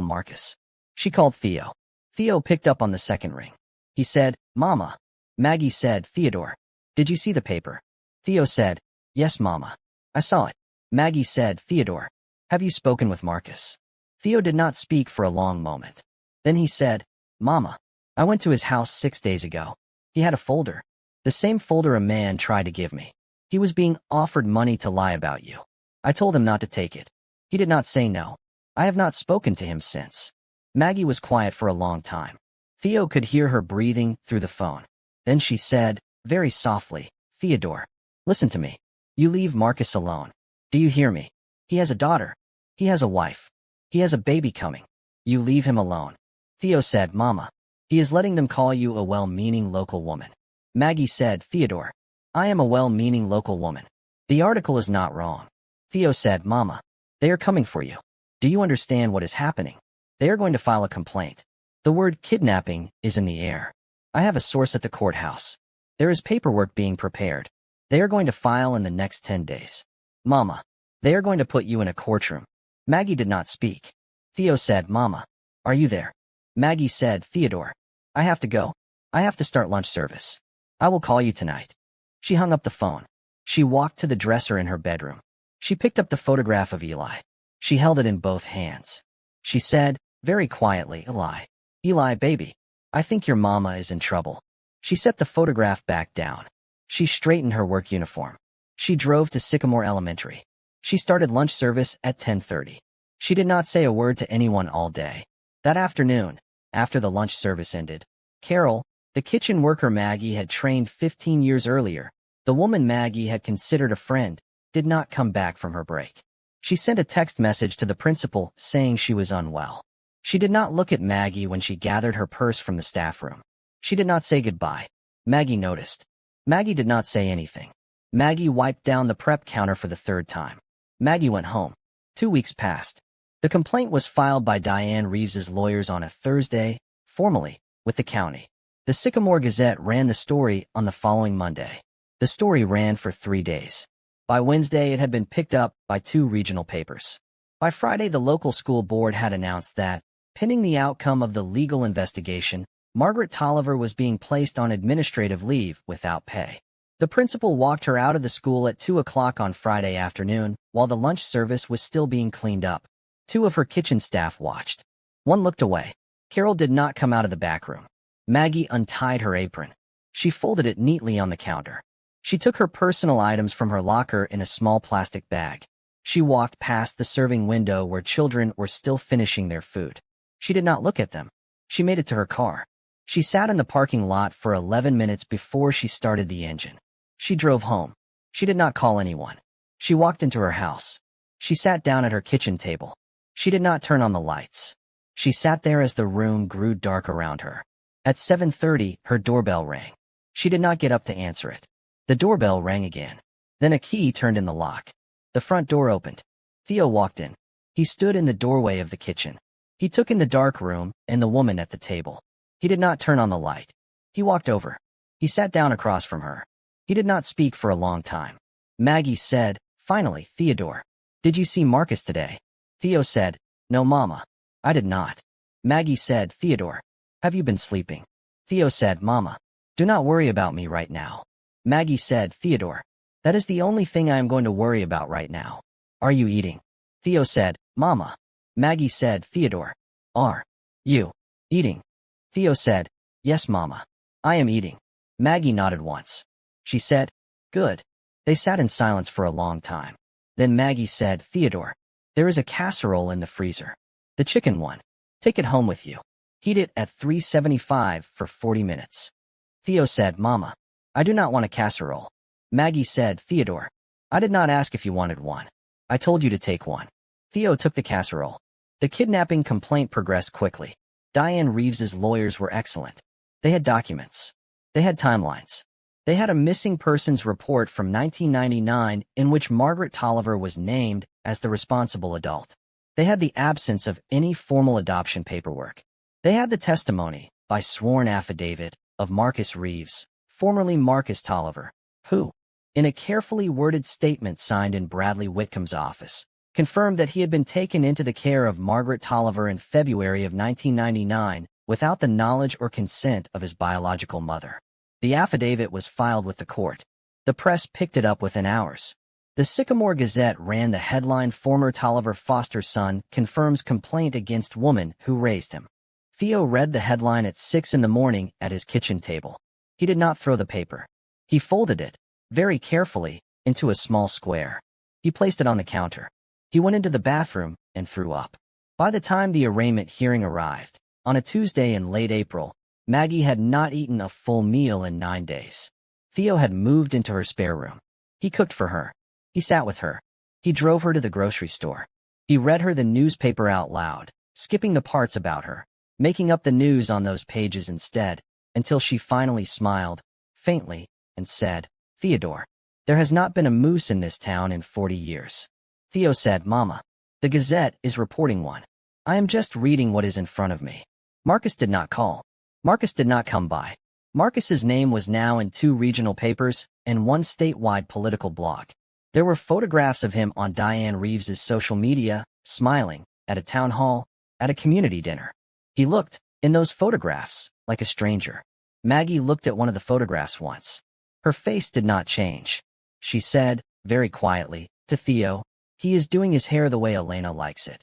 Marcus. She called Theo. Theo picked up on the second ring. He said, "Mama." Maggie said, "Theodore, did you see the paper?" Theo said, "Yes, Mama. I saw it." Maggie said, "Theodore, have you spoken with Marcus?" Theo did not speak for a long moment. Then he said, "Mama, I went to his house 6 days ago. He had a folder. The same folder a man tried to give me. He was being offered money to lie about you. I told him not to take it. He did not say no. I have not spoken to him since. Maggie was quiet for a long time. Theo could hear her breathing through the phone. Then she said, very softly, Theodore, listen to me. You leave Marcus alone. Do you hear me? He has a daughter. He has a wife. He has a baby coming. You leave him alone. Theo said, Mama. He is letting them call you a well-meaning local woman. Maggie said, Theodore, I am a well-meaning local woman. The article is not wrong. Theo said, Mama, they are coming for you. Do you understand what is happening? They are going to file a complaint. The word kidnapping is in the air. I have a source at the courthouse. There is paperwork being prepared. They are going to file in the next 10 days. Mama, they are going to put you in a courtroom. Maggie did not speak. Theo said, Mama, are you there? Maggie said, Theodore, I have to go. I have to start lunch service. I will call you tonight. She hung up the phone. She walked to the dresser in her bedroom. She picked up the photograph of Eli. She held it in both hands. She said, very quietly, Eli, baby, I think your mama is in trouble. She set the photograph back down. She straightened her work uniform. She drove to Sycamore Elementary. She started lunch service at 10:30. She did not say a word to anyone all day. That afternoon, after the lunch service ended, Carol, the kitchen worker Maggie had trained 15 years earlier, the woman Maggie had considered a friend, did not come back from her break. She sent a text message to the principal saying she was unwell. She did not look at Maggie when she gathered her purse from the staff room. She did not say goodbye. Maggie noticed. Maggie did not say anything. Maggie wiped down the prep counter for the third time. Maggie went home. 2 weeks passed. The complaint was filed by Diane Reeves's lawyers on a Thursday, formally, with the county. The Sycamore Gazette ran the story on the following Monday. The story ran for 3 days. By Wednesday, it had been picked up by 2 regional papers. By Friday, the local school board had announced that, pending the outcome of the legal investigation, Margaret Tolliver was being placed on administrative leave without pay. The principal walked her out of the school at 2 o'clock on Friday afternoon, while the lunch service was still being cleaned up. 2 of her kitchen staff watched. 1 looked away. Carol did not come out of the back room. Maggie untied her apron. She folded it neatly on the counter. She took her personal items from her locker in a small plastic bag. She walked past the serving window where children were still finishing their food. She did not look at them. She made it to her car. She sat in the parking lot for 11 minutes before she started the engine. She drove home. She did not call anyone. She walked into her house. She sat down at her kitchen table. She did not turn on the lights. She sat there as the room grew dark around her. At 7:30, her doorbell rang. She did not get up to answer it. The doorbell rang again. Then a key turned in the lock. The front door opened. Theo walked in. He stood in the doorway of the kitchen. He took in the dark room and the woman at the table. He did not turn on the light. He walked over. He sat down across from her. He did not speak for a long time. Maggie said, finally, Theodore, did you see Marcus today? Theo said, no, Mama. I did not. Maggie said, Theodore, have you been sleeping? Theo said, Mama, do not worry about me right now. Maggie said, Theodore, that is the only thing I am going to worry about right now. Are you eating? Theo said, Mama. Maggie said, Theodore, are you eating? Theo said, yes, Mama. I am eating. Maggie nodded once. She said, good. They sat in silence for a long time. Then Maggie said, Theodore, there is a casserole in the freezer. The chicken one. Take it home with you. Heat it at 375 for 40 minutes. Theo said, Mama, I do not want a casserole. Maggie said, Theodore, I did not ask if you wanted one. I told you to take one. Theo took the casserole. The kidnapping complaint progressed quickly. Diane Reeves's lawyers were excellent. They had documents. They had timelines. They had a missing persons report from 1999 in which Margaret Tolliver was named as the responsible adult. They had the absence of any formal adoption paperwork. They had the testimony, by sworn affidavit, of Marcus Reeves, formerly Marcus Tolliver, who, in a carefully worded statement signed in Bradley Whitcomb's office, confirmed that he had been taken into the care of Margaret Tolliver in February of 1999 without the knowledge or consent of his biological mother. The affidavit was filed with the court. The press picked it up within hours. The Sycamore Gazette ran the headline, Former Tolliver foster son confirms complaint against woman who raised him. Theo read the headline at 6 in the morning at his kitchen table. He did not throw the paper. He folded it, very carefully, into a small square. He placed it on the counter. He went into the bathroom and threw up. By the time the arraignment hearing arrived, on a Tuesday in late April, Maggie had not eaten a full meal in 9 days. Theo had moved into her spare room. He cooked for her. He sat with her. He drove her to the grocery store. He read her the newspaper out loud, skipping the parts about her, making up the news on those pages instead, until she finally smiled, faintly, and said, "Theodore, there has not been a moose in this town in 40 years. Theo said, "Mama, the Gazette is reporting one. I am just reading what is in front of me." Marcus did not call. Marcus did not come by. Marcus's name was now in 2 regional papers and 1 statewide political blog. There were photographs of him on Diane Reeves's social media, smiling, at a town hall, at a community dinner. He looked, in those photographs, like a stranger. Maggie looked at one of the photographs once. Her face did not change. She said, very quietly, to Theo, "He is doing his hair the way Elena likes it."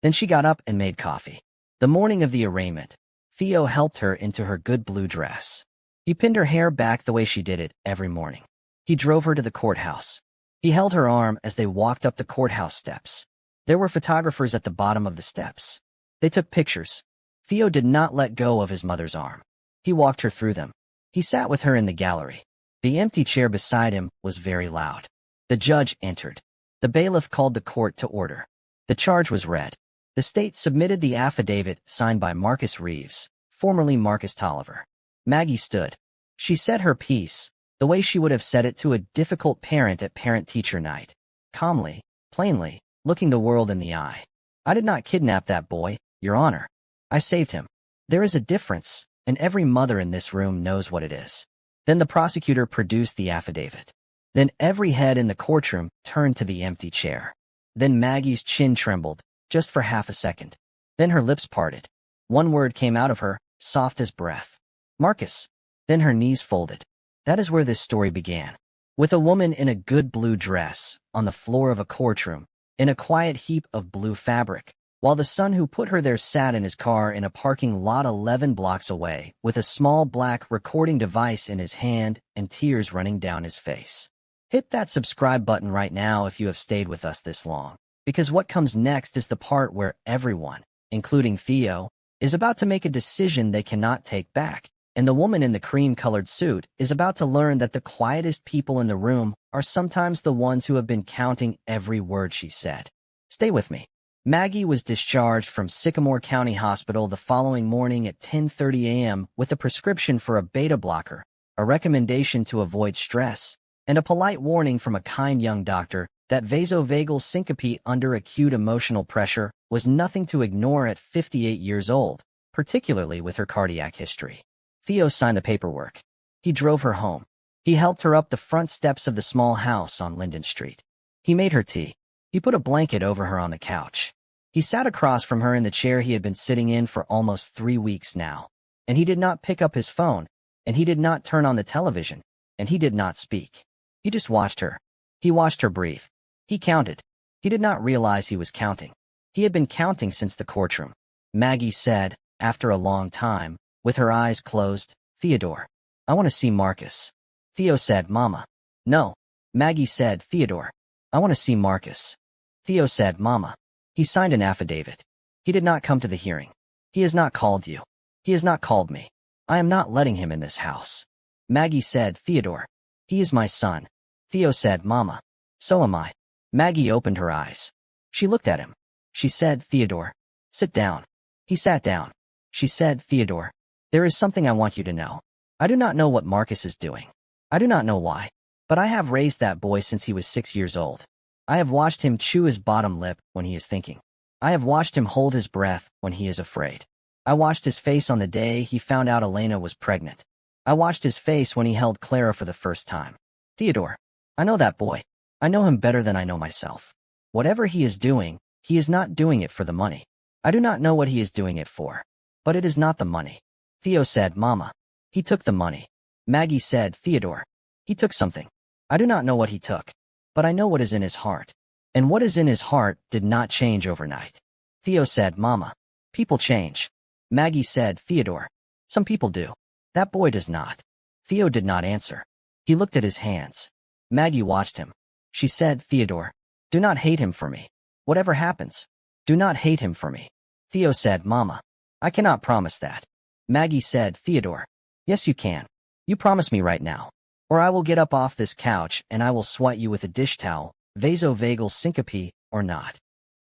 Then she got up and made coffee. The morning of the arraignment, Theo helped her into her good blue dress. He pinned her hair back the way she did it every morning. He drove her to the courthouse. He held her arm as they walked up the courthouse steps. There were photographers at the bottom of the steps. They took pictures. Theo did not let go of his mother's arm. He walked her through them. He sat with her in the gallery. The empty chair beside him was very loud. The judge entered. The bailiff called the court to order. The charge was read. The state submitted the affidavit signed by Marcus Reeves, formerly Marcus Tolliver. Maggie stood. She said her piece, the way she would have said it to a difficult parent at parent-teacher night, calmly, plainly, looking the world in the eye. "I did not kidnap that boy, Your Honor. I saved him. There is a difference, and every mother in this room knows what it is." Then the prosecutor produced the affidavit. Then every head in the courtroom turned to the empty chair. Then Maggie's chin trembled, just for half a second. Then her lips parted. One word came out of her, soft as breath. "Marcus." Then her knees folded. That is where this story began. With a woman in a good blue dress, on the floor of a courtroom, in a quiet heap of blue fabric, while the son who put her there sat in his car in a parking lot 11 blocks away, with a small black recording device in his hand and tears running down his face. Hit that subscribe button right now if you have stayed with us this long, because what comes next is the part where everyone, including Theo, is about to make a decision they cannot take back, and the woman in the cream-colored suit is about to learn that the quietest people in the room are sometimes the ones who have been counting every word she said. Stay with me. Maggie was discharged from Sycamore County Hospital the following morning at 10:30 a.m. with a prescription for a beta blocker, a recommendation to avoid stress, and a polite warning from a kind young doctor that vasovagal syncope under acute emotional pressure was nothing to ignore at 58 years old, particularly with her cardiac history. Theo signed the paperwork. He drove her home. He helped her up the front steps of the small house on Linden Street. He made her tea. He put a blanket over her on the couch. He sat across from her in the chair he had been sitting in for almost 3 weeks now, and he did not pick up his phone, and he did not turn on the television, and he did not speak. He just watched her. He watched her breathe. He counted. He did not realize he was counting. He had been counting since the courtroom. Maggie said, after a long time, with her eyes closed, "Theodore, I want to see Marcus." Theo said, "Mama." "No." Maggie said, "Theodore, I want to see Marcus." Theo said, "Mama." He signed an affidavit. He did not come to the hearing. He has not called you. He has not called me. I am not letting him in this house. Maggie said, "Theodore, he is my son." Theo said, "Mama, so am I." Maggie opened her eyes. She looked at him. She said, "Theodore, sit down." He sat down. She said, "Theodore, there is something I want you to know. I do not know what Marcus is doing. I do not know why, but I have raised that boy since he was 6 years old. I have watched him chew his bottom lip when he is thinking. I have watched him hold his breath when he is afraid. I watched his face on the day he found out Elena was pregnant. I watched his face when he held Clara for the first time. Theodore, I know that boy. I know him better than I know myself. Whatever he is doing, he is not doing it for the money. I do not know what he is doing it for, but it is not the money." Theo said, "Mama, he took the money." Maggie said, "Theodore, he took something. I do not know what he took, but I know what is in his heart. And what is in his heart did not change overnight." Theo said, "Mama, people change." Maggie said, "Theodore, some people do. That boy does not." Theo did not answer. He looked at his hands. Maggie watched him. She said, Theodore, do not hate him for me. Whatever happens, do not hate him for me. Theo said, Mama, I cannot promise that. Maggie said, Theodore, yes you can. You promise me right now, or I will get up off this couch and I will swat you with a dish towel, vasovagal syncope, or not.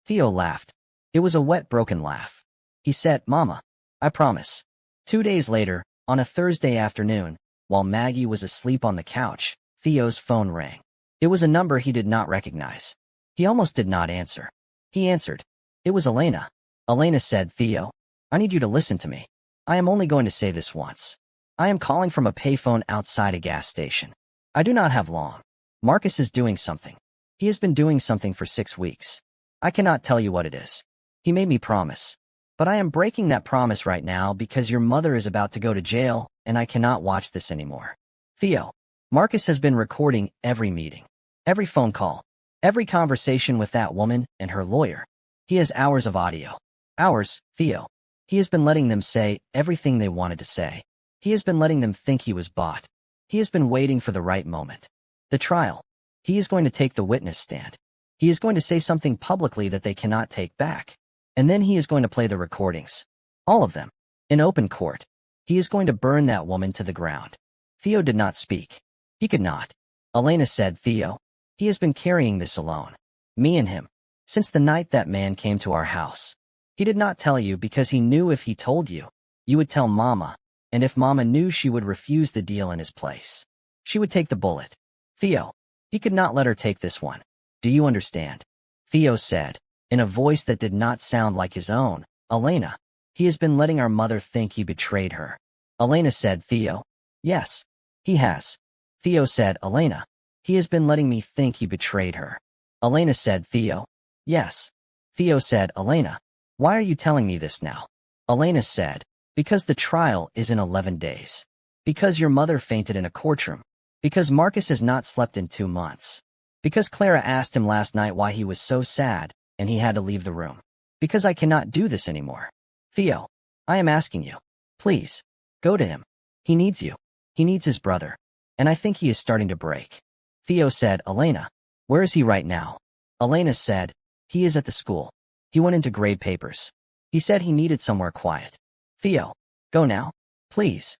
Theo laughed. It was a wet, broken laugh. He said, Mama, I promise. 2 days later, on a Thursday afternoon, while Maggie was asleep on the couch, Theo's phone rang. It was a number he did not recognize. He almost did not answer. He answered. It was Elena. Elena said, Theo, I need you to listen to me. I am only going to say this once. I am calling from a payphone outside a gas station. I do not have long. Marcus is doing something. He has been doing something for 6 weeks. I cannot tell you what it is. He made me promise. But I am breaking that promise right now because your mother is about to go to jail and I cannot watch this anymore. Theo, Marcus has been recording every meeting, every phone call, every conversation with that woman and her lawyer. He has hours of audio. Hours, Theo. He has been letting them say everything they wanted to say. He has been letting them think he was bought. He has been waiting for the right moment. The trial. He is going to take the witness stand. He is going to say something publicly that they cannot take back. And then he is going to play the recordings. All of them. In open court. He is going to burn that woman to the ground. Theo did not speak. He could not. Elena said, Theo, he has been carrying this alone. Me and him. Since the night that man came to our house. He did not tell you because he knew if he told you, you would tell Mama, and if Mama knew she would refuse the deal in his place. She would take the bullet. Theo, he could not let her take this one. Do you understand? Theo said, in a voice that did not sound like his own, Elena, he has been letting our mother think he betrayed her. Elena said, Theo, yes, he has. Theo said, Elena, he has been letting me think he betrayed her. Elena said, Theo, yes. Theo said, Elena, why are you telling me this now? Elena said, because the trial is in 11 days. Because your mother fainted in a courtroom. Because Marcus has not slept in 2 months. Because Clara asked him last night why he was so sad, and he had to leave the room. Because I cannot do this anymore. Theo, I am asking you. Please, go to him. He needs you. He needs his brother. And I think he is starting to break. Theo said, Elena, where is he right now? Elena said, he is at the school. He went into grade papers. He said he needed somewhere quiet. Theo, go now, please.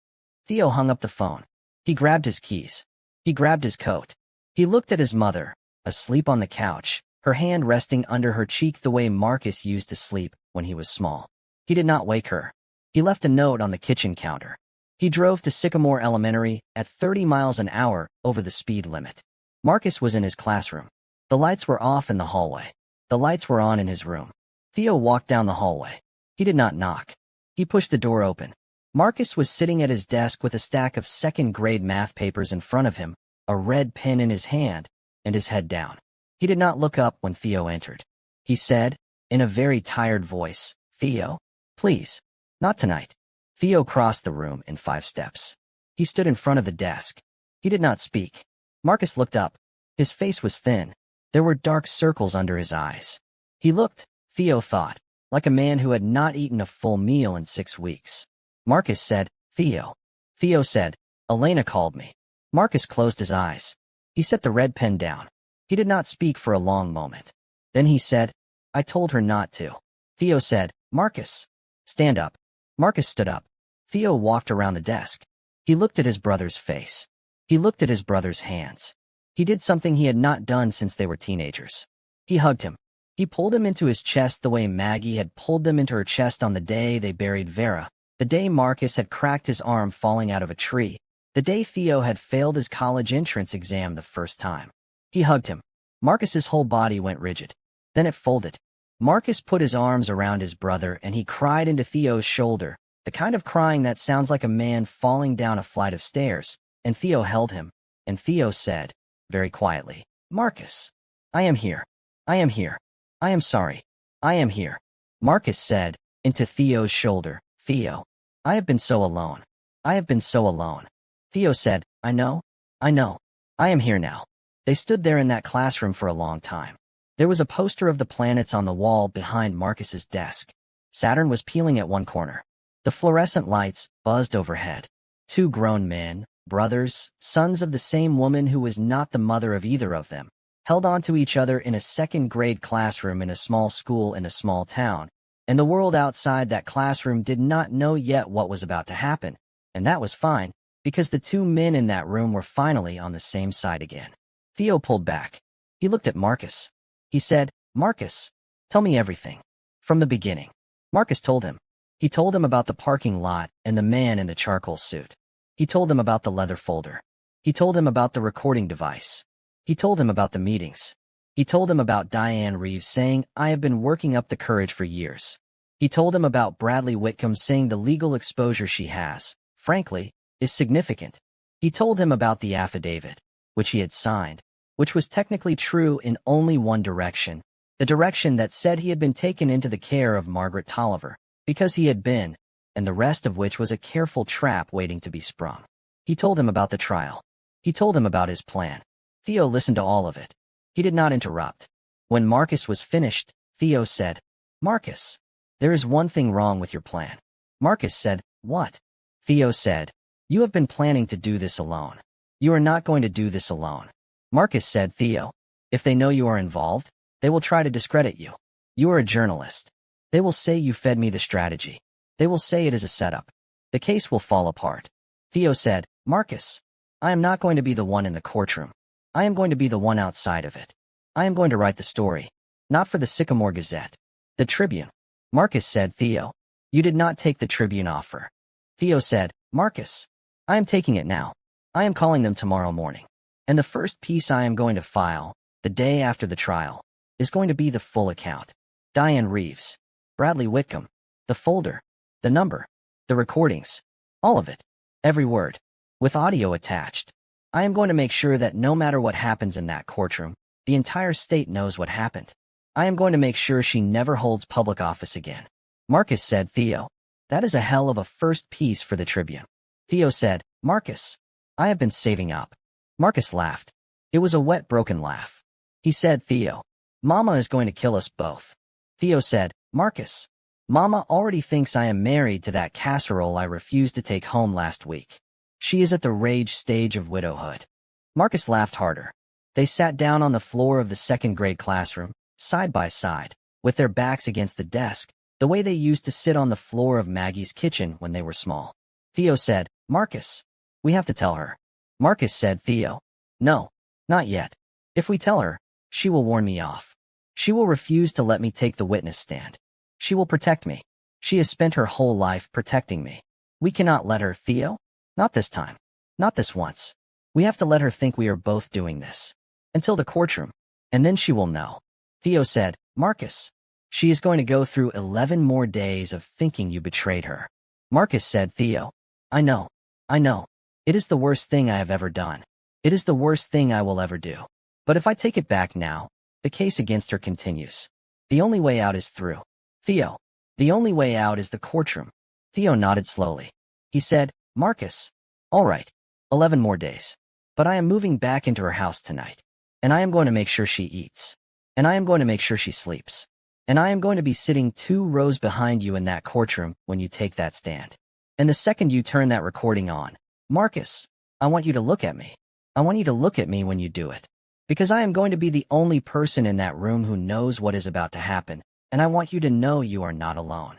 Theo hung up the phone. He grabbed his keys. He grabbed his coat. He looked at his mother, asleep on the couch, her hand resting under her cheek the way Marcus used to sleep when he was small. He did not wake her. He left a note on the kitchen counter. He drove to Sycamore Elementary at 30 miles an hour over the speed limit. Marcus was in his classroom. The lights were off in the hallway. The lights were on in his room. Theo walked down the hallway. He did not knock. He pushed the door open. Marcus was sitting at his desk with a stack of second-grade math papers in front of him, a red pen in his hand, and his head down. He did not look up when Theo entered. He said, in a very tired voice, Theo, please, not tonight. Theo crossed the room in 5 steps. He stood in front of the desk. He did not speak. Marcus looked up. His face was thin. There were dark circles under his eyes. He looked, Theo thought, like a man who had not eaten a full meal in 6 weeks. Marcus said, Theo. Theo said, Elena called me. Marcus closed his eyes. He set the red pen down. He did not speak for a long moment. Then he said, I told her not to. Theo said, Marcus, stand up. Marcus stood up. Theo walked around the desk. He looked at his brother's face. He looked at his brother's hands. He did something he had not done since they were teenagers. He hugged him. He pulled him into his chest the way Maggie had pulled them into her chest on the day they buried Vera, the day Marcus had cracked his arm falling out of a tree, the day Theo had failed his college entrance exam the first time. He hugged him. Marcus's whole body went rigid. Then it folded. Marcus put his arms around his brother and he cried into Theo's shoulder, the kind of crying that sounds like a man falling down a flight of stairs, and Theo held him, and Theo said, very quietly, Marcus, I am here. I am here. I am sorry. I am here. Marcus said, into Theo's shoulder, Theo, I have been so alone. I have been so alone. Theo said, I know. I know. I am here now. They stood there in that classroom for a long time. There was a poster of the planets on the wall behind Marcus's desk. Saturn was peeling at one corner. The fluorescent lights buzzed overhead. 2 grown men, brothers, sons of the same woman who was not the mother of either of them, held onto each other in a second-grade classroom in a small school in a small town, and the world outside that classroom did not know yet what was about to happen, and that was fine, because the two men in that room were finally on the same side again. Theo pulled back. He looked at Marcus. He said, "Marcus, tell me everything. From the beginning." Marcus told him. He told him about the parking lot and the man in the charcoal suit. He told him about the leather folder. He told him about the recording device. He told him about the meetings. He told him about Diane Reeves saying, "I have been working up the courage for years." He told him about Bradley Whitcomb saying the legal exposure she has, frankly, is significant. He told him about the affidavit, which he had signed, which was technically true in only one direction, the direction that said he had been taken into the care of Margaret Tolliver, because he had been, and the rest of which was a careful trap waiting to be sprung. He told him about the trial. He told him about his plan. Theo listened to all of it. He did not interrupt. When Marcus was finished, Theo said, "Marcus, there is one thing wrong with your plan." Marcus said, "What?" Theo said, "You have been planning to do this alone. You are not going to do this alone." Marcus said, "Theo, if they know you are involved, they will try to discredit you. You are a journalist. They will say you fed me the strategy. They will say it is a setup. The case will fall apart." Theo said, "Marcus, I am not going to be the one in the courtroom. I am going to be the one outside of it. I am going to write the story, not for the Sycamore Gazette. The Tribune." Marcus said, "Theo, you did not take the Tribune offer." Theo said, "Marcus, I am taking it now. I am calling them tomorrow morning. And the first piece I am going to file, the day after the trial, is going to be the full account. Diane Reeves, Bradley Whitcomb, the folder, the number, the recordings, all of it, every word, with audio attached. I am going to make sure that no matter what happens in that courtroom, the entire state knows what happened. I am going to make sure she never holds public office again." Marcus said, "Theo, that is a hell of a first piece for the Tribune." Theo said, "Marcus, I have been saving up." Marcus laughed. It was a wet, broken laugh. He said, "Theo, Mama is going to kill us both." Theo said, "Marcus, Mama already thinks I am married to that casserole I refused to take home last week. She is at the rage stage of widowhood." Marcus laughed harder. They sat down on the floor of the second-grade classroom, side by side, with their backs against the desk, the way they used to sit on the floor of Maggie's kitchen when they were small. Theo said, "Marcus, we have to tell her." Marcus said, "Theo, no, not yet. If we tell her, she will warn me off. She will refuse to let me take the witness stand. She will protect me. She has spent her whole life protecting me. We cannot let her, Theo. Not this time. Not this once. We have to let her think we are both doing this. Until the courtroom. And then she will know." Theo said, "Marcus, she is going to go through 11 more days of thinking you betrayed her." Marcus said, "Theo, I know. I know. It is the worst thing I have ever done. It is the worst thing I will ever do. But if I take it back now, the case against her continues. The only way out is through. Theo, the only way out is the courtroom." Theo nodded slowly. He said, "Marcus, all right, 11 more days. But I am moving back into her house tonight. And I am going to make sure she eats. And I am going to make sure she sleeps. And I am going to be sitting 2 rows behind you in that courtroom when you take that stand. And the second you turn that recording on, Marcus, I want you to look at me. I want you to look at me when you do it. Because I am going to be the only person in that room who knows what is about to happen, and I want you to know you are not alone."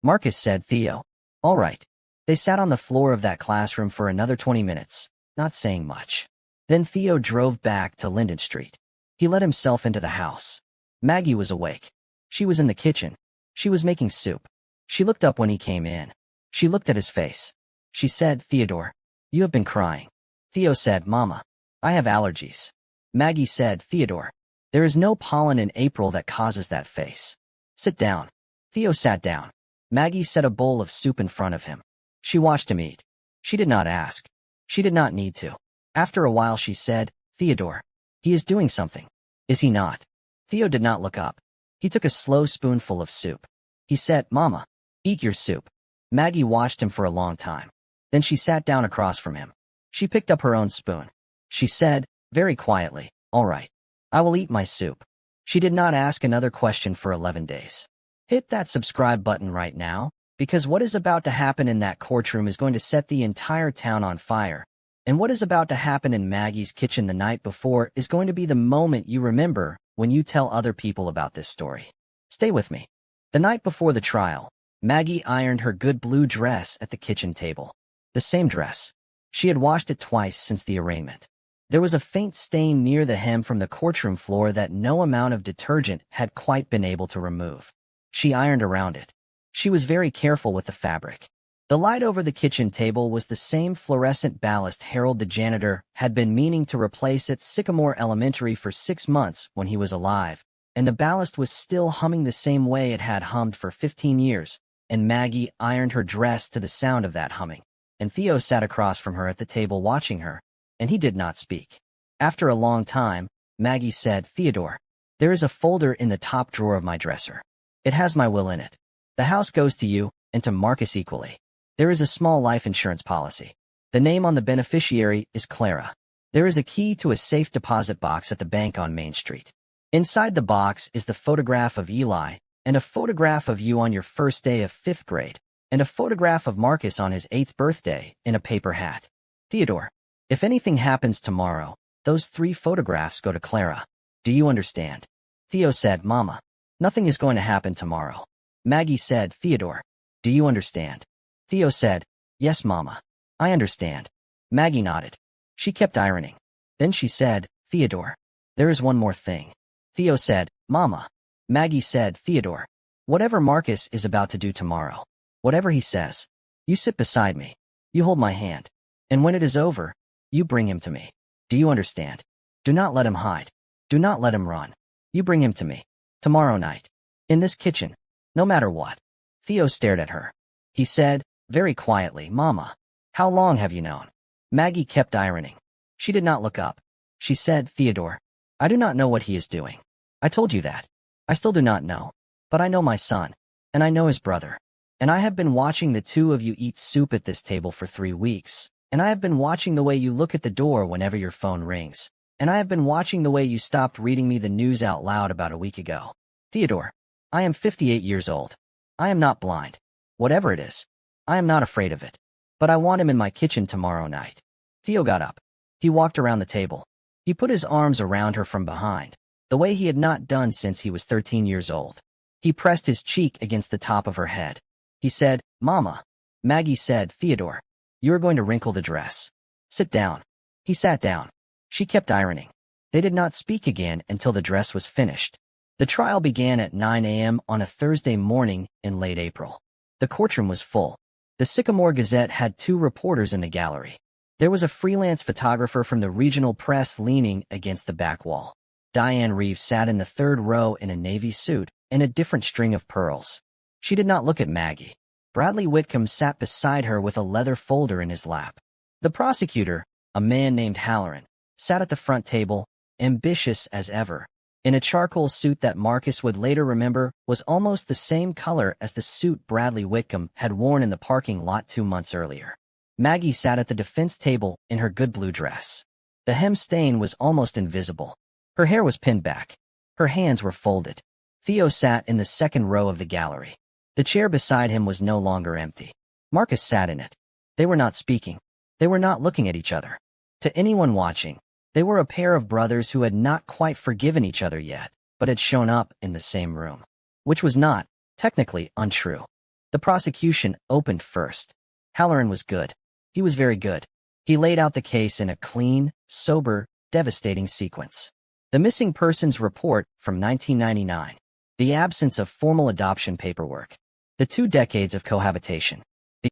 Marcus said, "Theo, all right." They sat on the floor of that classroom for another 20 minutes, not saying much. Then Theo drove back to Linden Street. He let himself into the house. Maggie was awake. She was in the kitchen. She was making soup. She looked up when he came in. She looked at his face. She said, "Theodore, you have been crying." Theo said, "Mama, I have allergies." Maggie said, "Theodore, there is no pollen in April that causes that face. Sit down." Theo sat down. Maggie set a bowl of soup in front of him. She watched him eat. She did not ask. She did not need to. After a while she said, "Theodore, he is doing something. Is he not?" Theo did not look up. He took a slow spoonful of soup. He said, "Mama, eat your soup." Maggie watched him for a long time. Then she sat down across from him. She picked up her own spoon. She said, very quietly, "All right. I will eat my soup." She did not ask another question for 11 days. Hit that subscribe button right now, because what is about to happen in that courtroom is going to set the entire town on fire, And what is about to happen in Maggie's kitchen the night before is going to be the moment you remember when you tell other people about this story. Stay with me. The night before the trial, Maggie ironed her good blue dress at the kitchen table. The same dress. She had washed it twice since the arraignment. There was a faint stain near the hem from the courtroom floor that no amount of detergent had quite been able to remove. She ironed around it. She was very careful with the fabric. The light over the kitchen table was the same fluorescent ballast Harold the janitor had been meaning to replace at Sycamore Elementary for 6 months when he was alive, and the ballast was still humming the same way it had hummed for 15 years, and Maggie ironed her dress to the sound of that humming. And Theo sat across from her at the table watching her, and he did not speak. After a long time, Maggie said, "Theodore, there is a folder in the top drawer of my dresser. It has my will in it. The house goes to you, and to Marcus equally. There is a small life insurance policy. The name on the beneficiary is Clara. There is a key to a safe deposit box at the bank on Main Street. Inside the box is the photograph of Eli, and a photograph of you on your first day of 5th grade, and a photograph of Marcus on his 8th birthday in a paper hat. Theodore, if anything happens tomorrow, those 3 photographs go to Clara. Do you understand?" Theo said, "Mama, nothing is going to happen tomorrow." Maggie said, "Theodore, do you understand?" Theo said, "Yes, Mama, I understand." Maggie nodded. She kept ironing. Then she said, "Theodore, there is one more thing." Theo said, "Mama." Maggie said, "Theodore, whatever Marcus is about to do tomorrow, whatever he says, you sit beside me, you hold my hand, and when it is over, you bring him to me. Do you understand? Do not let him hide. Do not let him run. You bring him to me. Tomorrow night. In this kitchen. No matter what." Theo stared at her. He said, very quietly, "Mama, how long have you known?" Maggie kept ironing. She did not look up. She said, "Theodore, I do not know what he is doing. I told you that. I still do not know. But I know my son, and I know his brother. And I have been watching the 2 of you eat soup at this table for 3 weeks. And I have been watching the way you look at the door whenever your phone rings. And I have been watching the way you stopped reading me the news out loud about a week ago. Theodore, I am 58 years old. I am not blind. Whatever it is, I am not afraid of it. But I want him in my kitchen tomorrow night." Theo got up. He walked around the table. He put his arms around her from behind, the way he had not done since he was 13 years old. He pressed his cheek against the top of her head. He said, "Mama." Maggie said, "Theodore, you are going to wrinkle the dress. Sit down." He sat down. She kept ironing. They did not speak again until the dress was finished. The trial began at 9 a.m. on a Thursday morning in late April. The courtroom was full. The Sycamore Gazette had 2 reporters in the gallery. There was a freelance photographer from the regional press leaning against the back wall. Diane Reeves sat in the 3rd row in a navy suit and a different string of pearls. She did not look at Maggie. Bradley Whitcomb sat beside her with a leather folder in his lap. The prosecutor, a man named Halloran, sat at the front table, ambitious as ever, in a charcoal suit that Marcus would later remember was almost the same color as the suit Bradley Whitcomb had worn in the parking lot 2 months earlier. Maggie sat at the defense table in her good blue dress. The hem stain was almost invisible. Her hair was pinned back. Her hands were folded. Theo sat in the 2nd row of the gallery. The chair beside him was no longer empty. Marcus sat in it. They were not speaking. They were not looking at each other. To anyone watching, they were a pair of brothers who had not quite forgiven each other yet, but had shown up in the same room. Which was not, technically, untrue. The prosecution opened first. Halloran was good. He was very good. He laid out the case in a clean, sober, devastating sequence. The missing persons report from 1999. The absence of formal adoption paperwork. The 2 decades of cohabitation.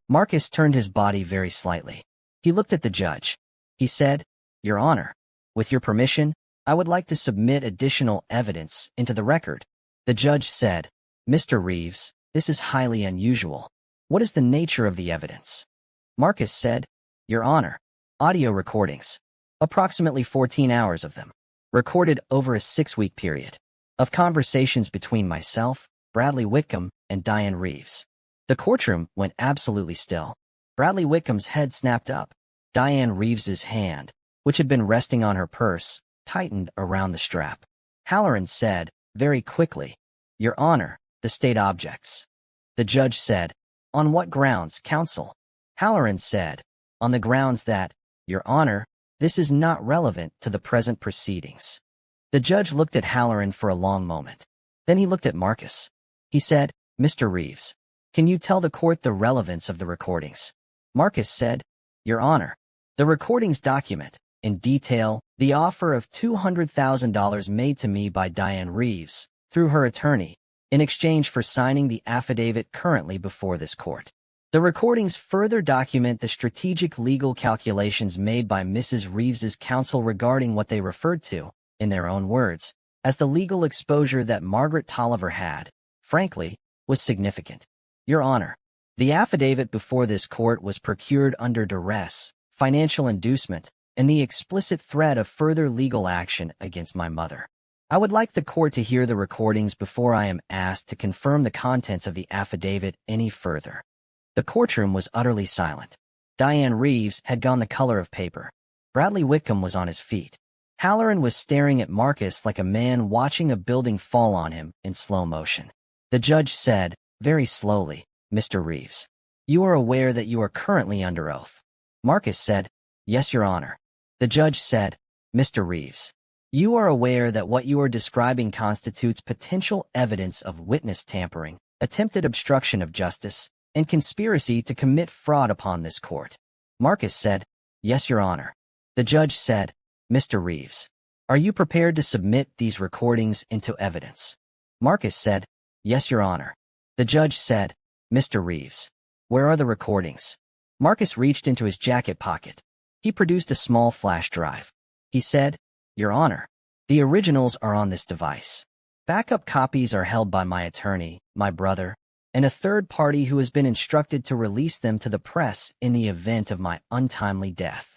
Marcus turned his body very slightly. He looked at the judge. He said, "Your Honor, with your permission, I would like to submit additional evidence into the record." The judge said, "Mr. Reeves, this is highly unusual. What is the nature of the evidence?" Marcus said, "Your Honor, audio recordings. Approximately 14 hours of them. Recorded over a 6-week period. Of conversations between myself, Bradley Whitcomb, and Diane Reeves." The courtroom went absolutely still. Bradley Whitcomb's head snapped up. Diane Reeves's hand, which had been resting on her purse, tightened around the strap. Halloran said, very quickly, "Your Honor, the state objects." The judge said, "On what grounds, counsel?" Halloran said, "On the grounds that, Your Honor, this is not relevant to the present proceedings. The judge looked at Halloran for a long moment. Then he looked at Marcus. He said, Mr. Reeves, can you tell the court the relevance of the recordings? Marcus said, Your Honor, the recordings document, in detail, the offer of $200,000 made to me by Diane Reeves, through her attorney, in exchange for signing the affidavit currently before this court. The recordings further document the strategic legal calculations made by Mrs. Reeves's counsel regarding what they referred to, in their own words, as the legal exposure that Margaret Tolliver had, frankly, was significant. Your Honor, the affidavit before this court was procured under duress, financial inducement, and the explicit threat of further legal action against my mother. I would like the court to hear the recordings before I am asked to confirm the contents of the affidavit any further. The courtroom was utterly silent. Diane Reeves had gone the color of paper. Bradley Whitcomb was on his feet. Halloran was staring at Marcus like a man watching a building fall on him in slow motion. The judge said, very slowly, Mr. Reeves, you are aware that you are currently under oath. Marcus said, Yes, Your Honor. The judge said, Mr. Reeves, you are aware that what you are describing constitutes potential evidence of witness tampering, attempted obstruction of justice, and conspiracy to commit fraud upon this court. Marcus said, Yes, Your Honor. The judge said, Mr. Reeves, are you prepared to submit these recordings into evidence? Marcus said, Yes, Your Honor. The judge said, Mr. Reeves, where are the recordings? Marcus reached into his jacket pocket. He produced a small flash drive. He said, Your Honor, the originals are on this device. Backup copies are held by my attorney, my brother, and a third party who has been instructed to release them to the press in the event of my untimely death.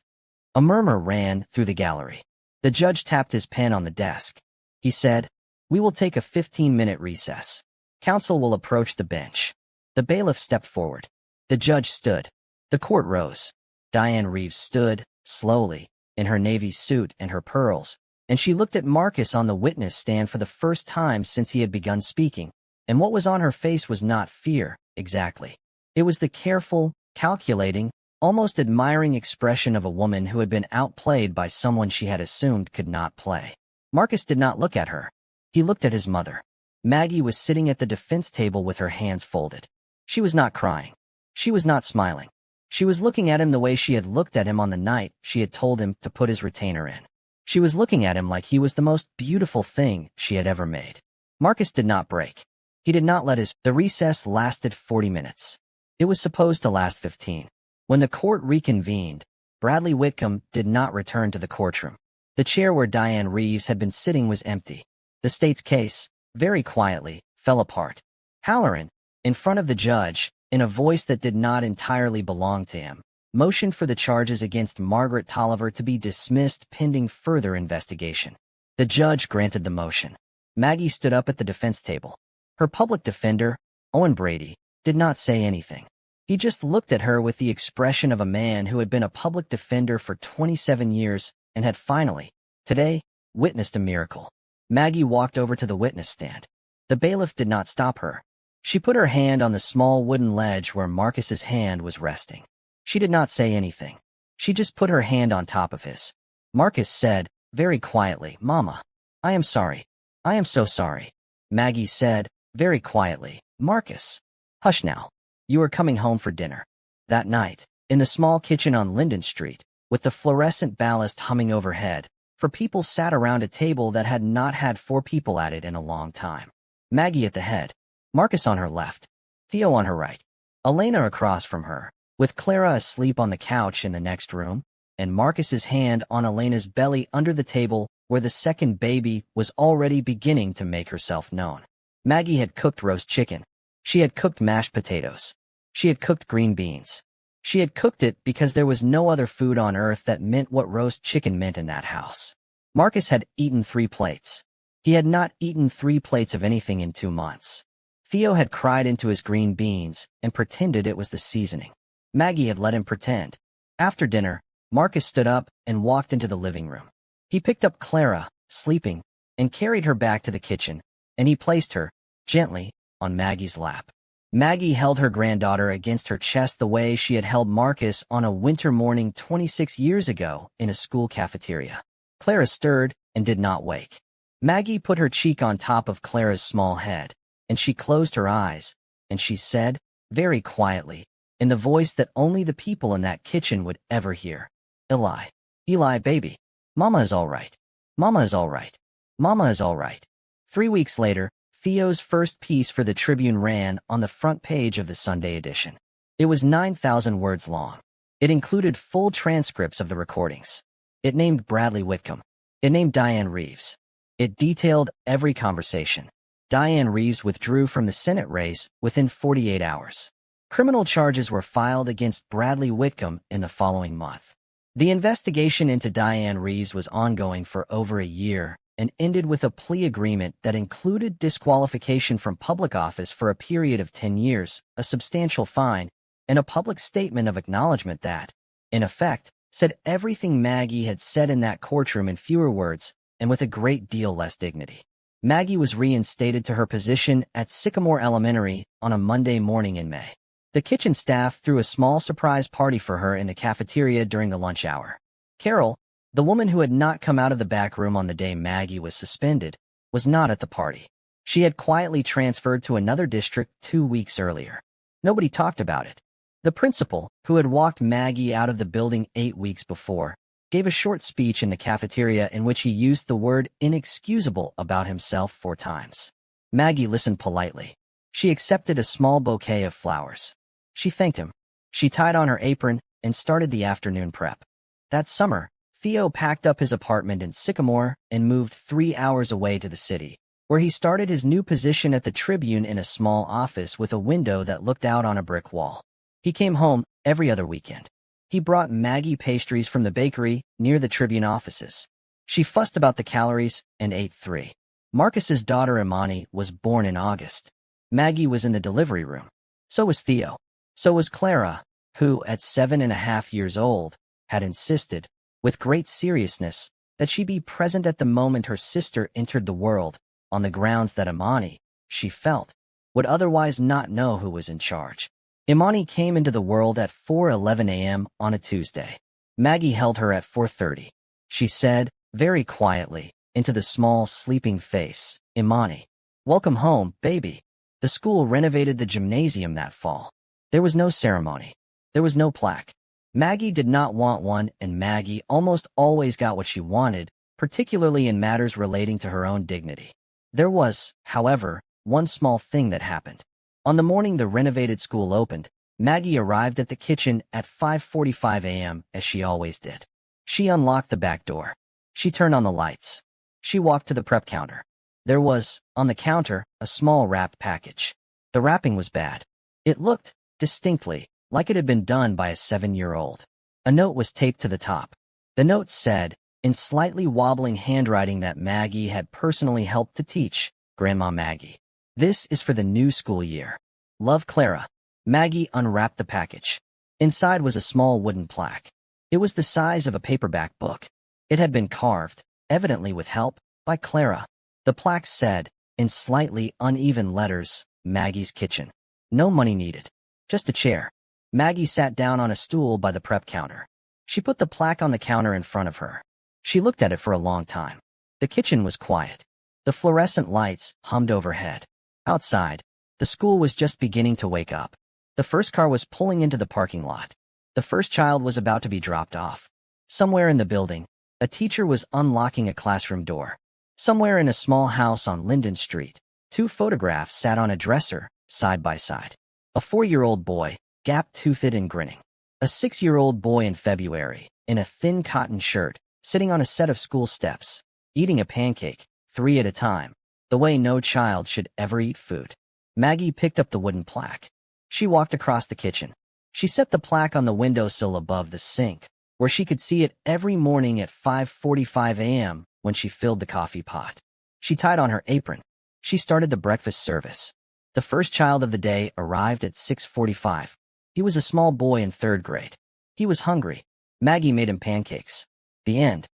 A murmur ran through the gallery. The judge tapped his pen on the desk. He said, We will take a 15-minute recess. Counsel will approach the bench. The bailiff stepped forward. The judge stood. The court rose. Diane Reeves stood, slowly, in her navy suit and her pearls, and she looked at Marcus on the witness stand for the first time since he had begun speaking, and what was on her face was not fear, exactly. It was the careful, calculating, almost admiring expression of a woman who had been outplayed by someone she had assumed could not play. Marcus did not look at her. He looked at his mother. Maggie was sitting at the defense table with her hands folded. She was not crying. She was not smiling. She was looking at him the way she had looked at him on the night she had told him to put his retainer in. She was looking at him like he was the most beautiful thing she had ever made. Marcus did not break. He did not let The recess lasted 40 minutes. It was supposed to last 15. When the court reconvened, Bradley Whitcomb did not return to the courtroom. The chair where Diane Reeves had been sitting was empty. The state's case, very quietly, fell apart. Halloran, in front of the judge, in a voice that did not entirely belong to him, motioned for the charges against Margaret Tolliver to be dismissed pending further investigation. The judge granted the motion. Maggie stood up at the defense table. Her public defender, Owen Brady, did not say anything. He just looked at her with the expression of a man who had been a public defender for 27 years and had finally, today, witnessed a miracle. Maggie walked over to the witness stand. The bailiff did not stop her. She put her hand on the small wooden ledge where Marcus's hand was resting. She did not say anything. She just put her hand on top of his. Marcus said, very quietly, Mama, I am sorry. I am so sorry. Maggie said, very quietly, Marcus, hush now. You are coming home for dinner. That night, in the small kitchen on Linden Street, with the fluorescent ballast humming overhead, for people sat around a table that had not had 4 people at it in a long time. Maggie at the head, Marcus on her left, Theo on her right, Elena across from her, with Clara asleep on the couch in the next room, and Marcus's hand on Elena's belly under the table where the second baby was already beginning to make herself known. Maggie had cooked roast chicken. She had cooked mashed potatoes. She had cooked green beans. She had cooked it because there was no other food on earth that meant what roast chicken meant in that house. Marcus had eaten 3 plates. He had not eaten 3 plates of anything in 2 months. Theo had cried into his green beans and pretended it was the seasoning. Maggie had let him pretend. After dinner, Marcus stood up and walked into the living room. He picked up Clara, sleeping, and carried her back to the kitchen, and he placed her, gently, on Maggie's lap. Maggie held her granddaughter against her chest the way she had held Marcus on a winter morning 26 years ago in a school cafeteria. Clara stirred and did not wake. Maggie put her cheek on top of Clara's small head, and she closed her eyes, and she said, very quietly, in the voice that only the people in that kitchen would ever hear, Eli. Eli, baby. Mama is all right. Mama is all right. Mama is all right. 3 weeks later, Theo's first piece for the Tribune ran on the front page of the Sunday edition. It was 9,000 words long. It included full transcripts of the recordings. It named Bradley Whitcomb. It named Diane Reeves. It detailed every conversation. Diane Reeves withdrew from the Senate race within 48 hours. Criminal charges were filed against Bradley Whitcomb in the following month. The investigation into Diane Reeves was ongoing for over a year and ended with a plea agreement that included disqualification from public office for a period of 10 years, a substantial fine, and a public statement of acknowledgement that, in effect, said everything Maggie had said in that courtroom in fewer words and with a great deal less dignity. Maggie was reinstated to her position at Sycamore Elementary on a Monday morning in May. The kitchen staff threw a small surprise party for her in the cafeteria during the lunch hour. Carol, the woman who had not come out of the back room on the day Maggie was suspended, was not at the party. She had quietly transferred to another district 2 weeks earlier. Nobody talked about it. The principal, who had walked Maggie out of the building 8 weeks before, gave a short speech in the cafeteria in which he used the word inexcusable about himself 4 times. Maggie listened politely. She accepted a small bouquet of flowers. She thanked him. She tied on her apron and started the afternoon prep. That summer, Theo packed up his apartment in Sycamore and moved 3 hours away to the city, where he started his new position at the Tribune in a small office with a window that looked out on a brick wall. He came home every other weekend. He brought Maggie pastries from the bakery near the Tribune offices. She fussed about the calories and ate 3. Marcus's daughter Imani was born in August. Maggie was in the delivery room. So was Theo. So was Clara, who, at 7.5 years old, had insisted, with great seriousness, that she be present at the moment her sister entered the world, on the grounds that Imani, she felt, would otherwise not know who was in charge. Imani came into the world at 4:11 a.m. on a Tuesday. Maggie held her at 4:30. She said, very quietly, into the small, sleeping face, Imani, welcome home, baby. The school renovated the gymnasium that fall. There was no ceremony. There was no plaque. Maggie did not want one, and Maggie almost always got what she wanted, particularly in matters relating to her own dignity. There was, however, one small thing that happened. On the morning the renovated school opened, Maggie arrived at the kitchen at 5:45 a.m. as she always did. She unlocked the back door. She turned on the lights. She walked to the prep counter. There was, on the counter, a small wrapped package. The wrapping was bad. It looked, distinctly, like it had been done by a 7-year-old. A note was taped to the top. The note said, in slightly wobbling handwriting that Maggie had personally helped to teach, Grandma Maggie. This is for the new school year. Love, Clara. Maggie unwrapped the package. Inside was a small wooden plaque. It was the size of a paperback book. It had been carved, evidently with help, by Clara. The plaque said, in slightly uneven letters, Maggie's kitchen. No money needed. Just a chair. Maggie sat down on a stool by the prep counter. She put the plaque on the counter in front of her. She looked at it for a long time. The kitchen was quiet. The fluorescent lights hummed overhead. Outside, the school was just beginning to wake up. The first car was pulling into the parking lot. The first child was about to be dropped off. Somewhere in the building, a teacher was unlocking a classroom door. Somewhere in a small house on Linden Street, 2 photographs sat on a dresser, side by side. A 4-year-old boy, gap-toothed and grinning. A 6-year-old boy in February, in a thin cotton shirt, sitting on a set of school steps, eating a pancake, 3 at a time, the way no child should ever eat food. Maggie picked up the wooden plaque. She walked across the kitchen. She set the plaque on the windowsill above the sink, where she could see it every morning at 5:45 a.m. when she filled the coffee pot. She tied on her apron. She started the breakfast service. The first child of the day arrived at 6:45. He was a small boy in 3rd grade. He was hungry. Maggie made him pancakes. The end.